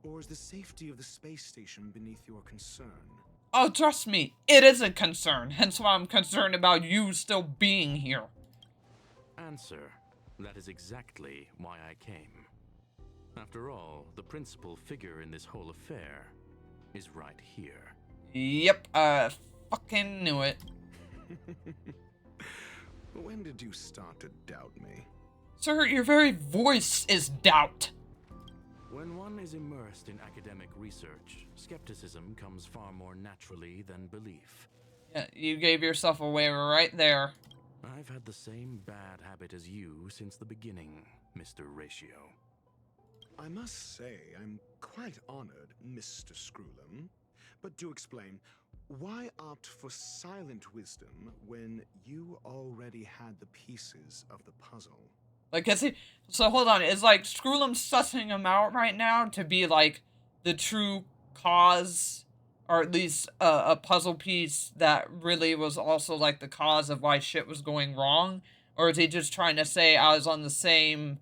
Or is the safety of the space station beneath your concern? Oh, trust me, it is a concern. Hence why I'm concerned about you still being here. Answer. That is exactly why I came. After all, the principal figure in this whole affair is right here. Yep, fucking knew it. When did you start to doubt me? Sir, your very voice is doubt. When one is immersed in academic research, skepticism comes far more naturally than belief. Yeah, you gave yourself away right there. I've had the same bad habit as you since the beginning, Mr. Ratio. I must say, I'm quite honored, Mr. Screwlum. But do explain, why opt for silent wisdom when you already had the pieces of the puzzle? Like, so hold on, is like Screwlum sussing him out right now to be like the true cause, or at least a puzzle piece that really was also like the cause of why shit was going wrong? Or is he just trying to say I was on the same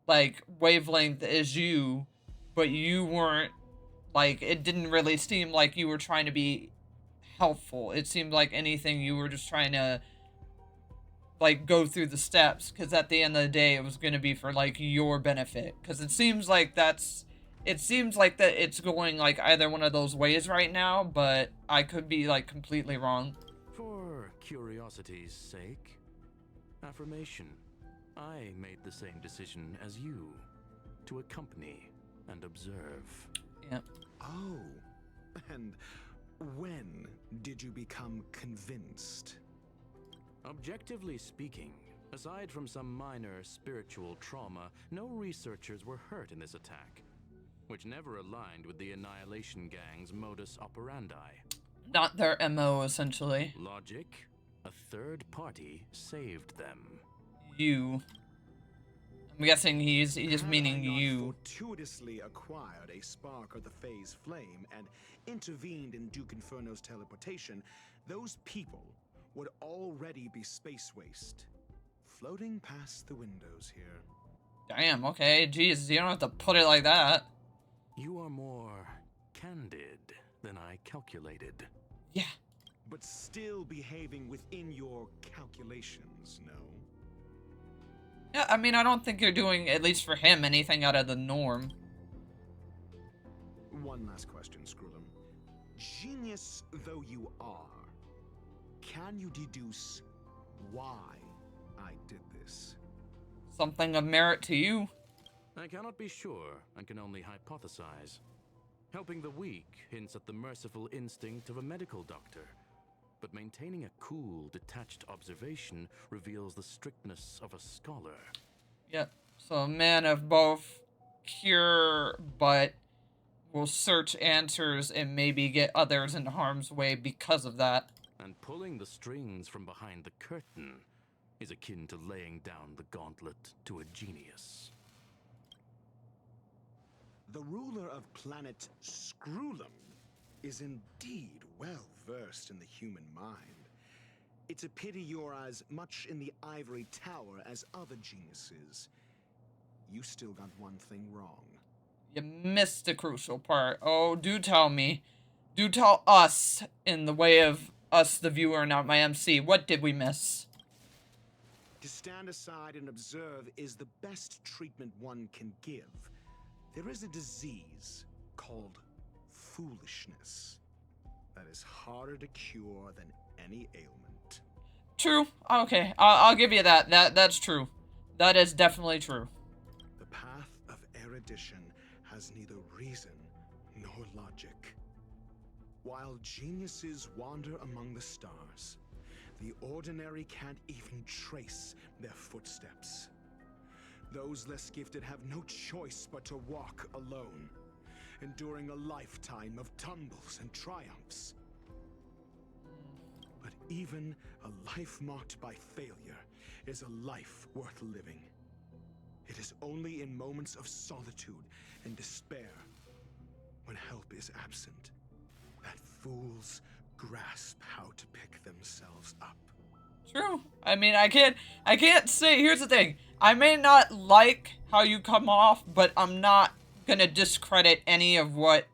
like wavelength as you, but you weren't, like, it didn't really seem like you were trying to be helpful. It seemed like anything you were just trying to like go through the steps, because at the end of the day it was going to be for like your benefit, because it seems like that it's going like either one of those ways right now, but I could be like completely wrong. For curiosity's sake, affirmation. I made the same decision as you, to accompany and observe. Yep. Oh, and when did you become convinced? Objectively speaking, aside from some minor spiritual trauma, no researchers were hurt in this attack, which never aligned with the Annihilation Gang's modus operandi. Not their MO, essentially. Logic? A third party saved them. You. I'm guessing he's meaning you. Fortuitously acquired a spark of the phase flame and intervened in Duke Inferno's teleportation, those people would already be space waste, floating past the windows here. Damn, okay, jeez, you don't have to put it like that. You are more candid than I calculated. Yeah. But still behaving within your calculations, no? Yeah, I mean, I don't think you're doing, at least for him, anything out of the norm. One last question, Screwlum. Genius though you are, can you deduce why I did this? Something of merit to you? I cannot be sure and can only hypothesize. Helping the weak hints at the merciful instinct of a medical doctor, but maintaining a cool, detached observation reveals the strictness of a scholar. Yep, so a man of both cure, but will search answers and maybe get others into harm's way because of that. And pulling the strings from behind the curtain is akin to laying down the gauntlet to a genius. The ruler of planet Screwlum is indeed well versed in the human mind. It's a pity you're as much in the ivory tower as other geniuses. You still got one thing wrong. You missed the crucial part. Oh, do tell me. Do tell us, in the way of us, the viewer, not my MC. What did we miss? To stand aside and observe is the best treatment one can give. There is a disease called foolishness that is harder to cure than any ailment. True. Okay, I'll give you that. That's true. That is definitely true. The path of erudition has neither reason nor logic. While geniuses wander among the stars, the ordinary can't even trace their footsteps. Those less gifted have no choice but to walk alone, enduring a lifetime of tumbles and triumphs. But even a life marked by failure is a life worth living. It is only in moments of solitude and despair, when help is absent, that fools grasp how to pick themselves up. True. I mean, I can't say, here's the thing. I may not like how you come off, but I'm not gonna discredit any of what,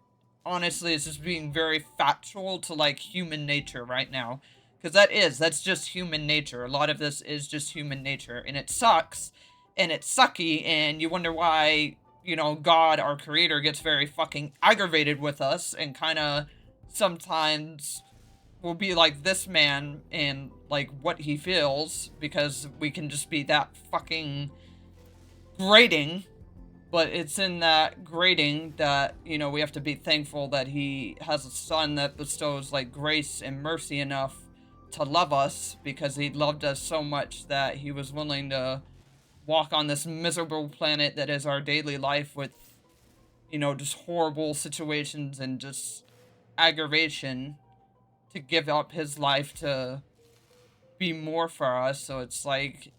honestly, is just being very factual to, like, human nature right now. Because that's just human nature. A lot of this is just human nature, and it sucks, and it's sucky, and you wonder why, you know, God, our creator, gets very fucking aggravated with us, and kinda sometimes will be like this man and like what he feels, because we can just be that fucking grating. But it's in that grading that, you know, we have to be thankful that he has a son that bestows, like, grace and mercy enough to love us, because he loved us so much that he was willing to walk on this miserable planet that is our daily life with, you know, just horrible situations and just aggravation, to give up his life to be more for us. So it's like,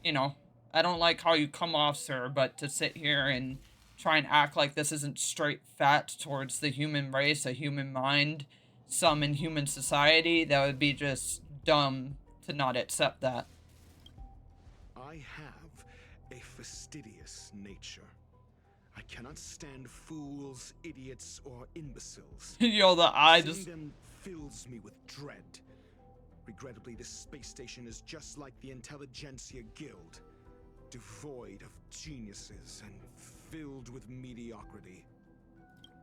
you know, I don't like how you come off, sir, but to sit here and try and act like this isn't straight fat towards the human race, a human mind, some in human society, that would be just dumb to not accept that. I have a fastidious nature. I cannot stand fools, idiots, or imbeciles. Yo, the eye Seeing just... them fills me with dread. Regrettably, this space station is just like the Intelligentsia Guild, devoid of geniuses and filled with mediocrity.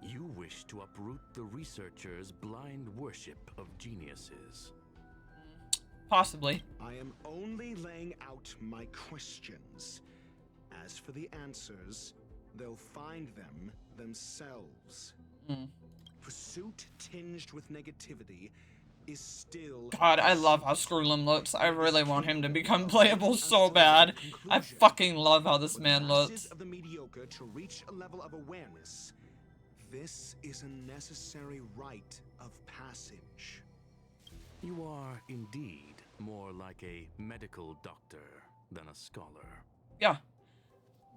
You wish to uproot the researchers' blind worship of geniuses. Possibly. I am only laying out my questions. As for the answers, they'll find them themselves. Pursuit tinged with negativity is still... God, I love how Screwlim looks. I really want him to become playable so bad. I fucking love how this man looks. Of the mediocre to reach a level of awareness. This is a necessary rite of passage. You are indeed more like a medical doctor than a scholar. Yeah.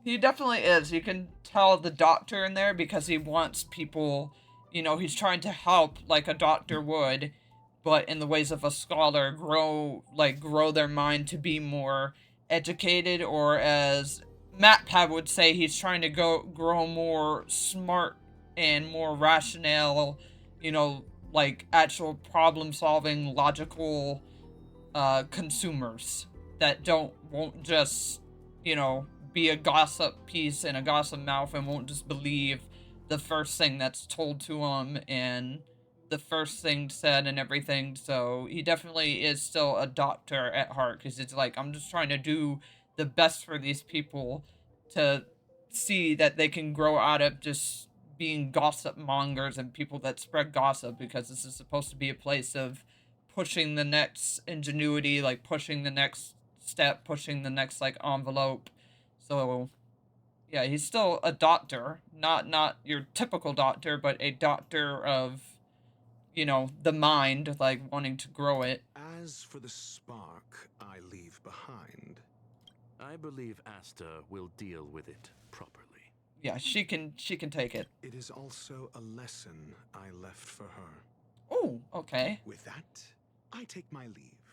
He definitely is. You can tell the doctor in there because he wants people, you know, he's trying to help like a doctor would, but in the ways of a scholar, grow their mind to be more educated, or as MatPat would say, he's trying to grow more smart and more rational, you know, like actual problem-solving, logical consumers that won't just, you know, be a gossip piece and a gossip mouth and won't just believe the first thing that's told to them and the first thing said and everything. So he definitely is still a doctor at heart, because it's like, I'm just trying to do the best for these people to see that they can grow out of just being gossip mongers and people that spread gossip, because this is supposed to be a place of pushing the next ingenuity, like pushing the next step, pushing the next like envelope. So yeah, he's still a doctor, not your typical doctor, but a doctor of, you know, the mind, like wanting to grow it. As for the spark I leave behind, I believe Asta will deal with it properly. Yeah, she can take it. It is also a lesson I left for her. Oh, okay. With that, I take my leave.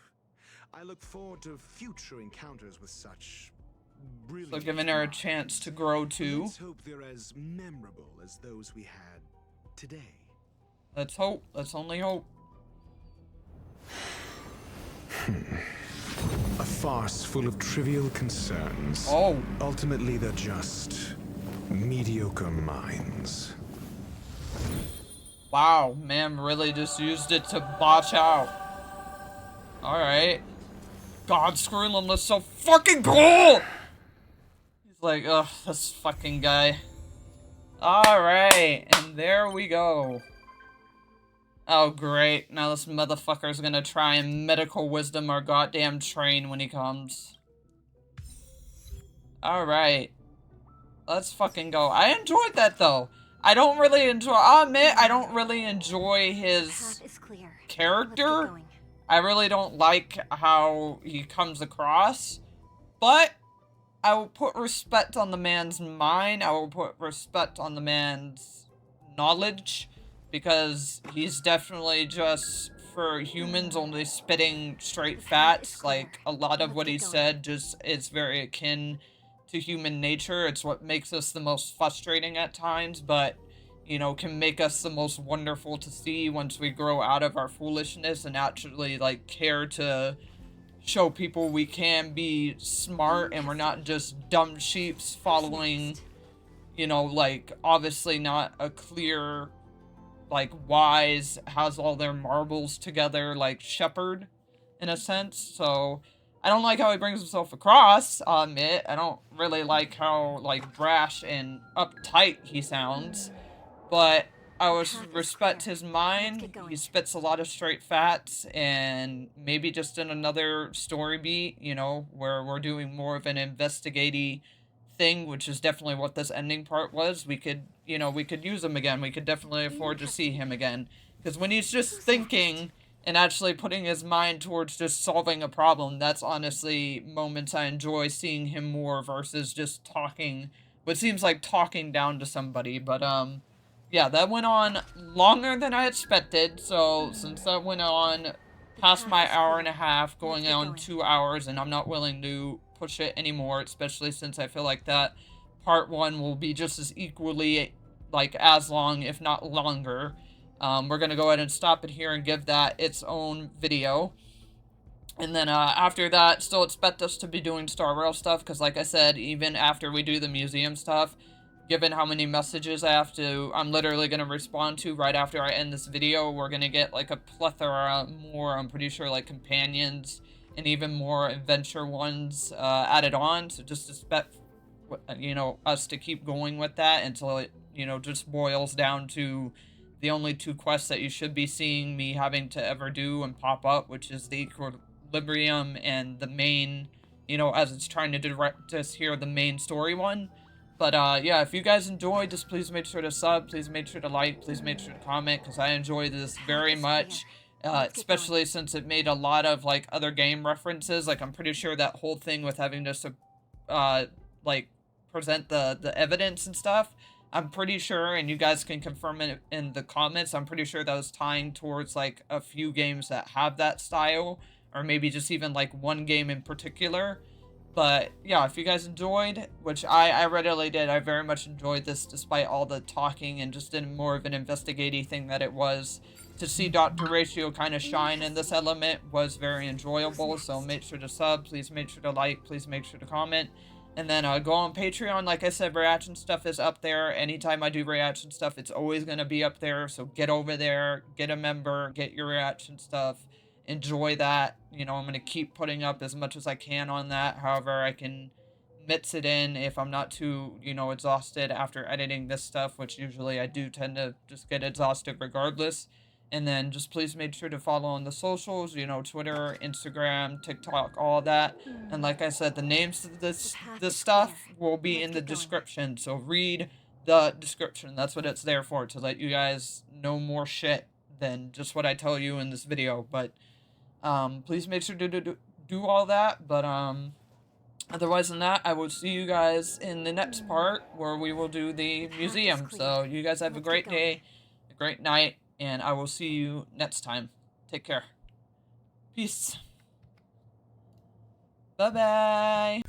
I look forward to future encounters with such brilliant... So giving her a chance to grow too. Let's hope they're as memorable as those we had today. Let's hope. Let's only hope. A farce full of trivial concerns. Oh. Ultimately, they're just mediocre minds. Wow, man really just used it to botch out. Alright. God, Screwlim looks so fucking cool! He's like, ugh, this fucking guy. Alright, and there we go. Oh, great. Now this motherfucker's gonna try and medical wisdom our goddamn train when he comes. Alright. Let's fucking go. I enjoyed that, though. I don't really enjoy... I'll admit, I don't really enjoy his character. I really don't like how he comes across. But I will put respect on the man's mind. I will put respect on the man's knowledge. Because he's definitely just, for humans, only spitting straight facts. Like, a lot of what he said just is very akin to human nature. It's what makes us the most frustrating at times, but, you know, can make us the most wonderful to see once we grow out of our foolishness and actually, like, care to show people we can be smart and we're not just dumb sheeps following, you know, like, obviously not a clear... like, wise, has all their marbles together, like, shepherd, in a sense. So, I don't like how he brings himself across, I'll admit. I don't really like how, like, brash and uptight he sounds. But I always respect his mind. He spits a lot of straight facts, and maybe just in another story beat, you know, where we're doing more of an investigative thing, which is definitely what this ending part was. We could, you know, we could use him again. We could definitely afford to see him again. Because when he's just thinking and actually putting his mind towards just solving a problem, that's honestly moments I enjoy seeing him more versus just talking, what seems like talking down to somebody. But, yeah, that went on longer than I expected, so since that went on past my hour and a half, going on 2 hours, and I'm not willing to push it anymore, especially since I feel like that part 1 will be just as equally, like, as long, if not longer. We're gonna go ahead and stop it here and give that its own video. And then after that, still expect us to be doing Star Rail stuff, because like I said, even after we do the museum stuff, given how many messages I'm literally going to respond to right after I end this video, we're going to get like a plethora more, I'm pretty sure, like companions and even more adventure ones added on. So just expect, you know, us to keep going with that until it, you know, just boils down to the only 2 quests that you should be seeing me having to ever do and pop up, which is the Equilibrium and the main, you know, as it's trying to direct us here, the main story one. But, yeah, if you guys enjoyed, just please make sure to sub, please make sure to like, please make sure to comment, because I enjoy this very much, especially since it made a lot of, like, other game references. Like, I'm pretty sure that whole thing with having to, like, present the evidence and stuff, I'm pretty sure, and you guys can confirm it in the comments, I'm pretty sure that was tying towards, like, a few games that have that style, or maybe just even, like, one game in particular. But, yeah, if you guys enjoyed, which I readily did, I very much enjoyed this despite all the talking and just in more of an investigative thing that it was. To see Dr. Ratio kind of shine in this element was very enjoyable, so make sure to sub, please make sure to like, please make sure to comment. And then go on Patreon. Like I said, reaction stuff is up there. Anytime I do reaction stuff, it's always going to be up there. So get over there, get a member, get your reaction stuff. Enjoy that. You know, I'm going to keep putting up as much as I can on that. However, I can mix it in if I'm not too, you know, exhausted after editing this stuff, which usually I do tend to just get exhausted regardless. And then just please make sure to follow on the socials, you know, Twitter, Instagram, TikTok, all that. And like I said, the names of this stuff will be in the description. So read the description. That's what it's there for, to let you guys know more shit than just what I tell you in this video. But please make sure to do all that. But otherwise than that, I will see you guys in the next part where we will do the museum. So you guys have a great day, a great night, and I will see you next time. Take care. Peace. Bye-bye.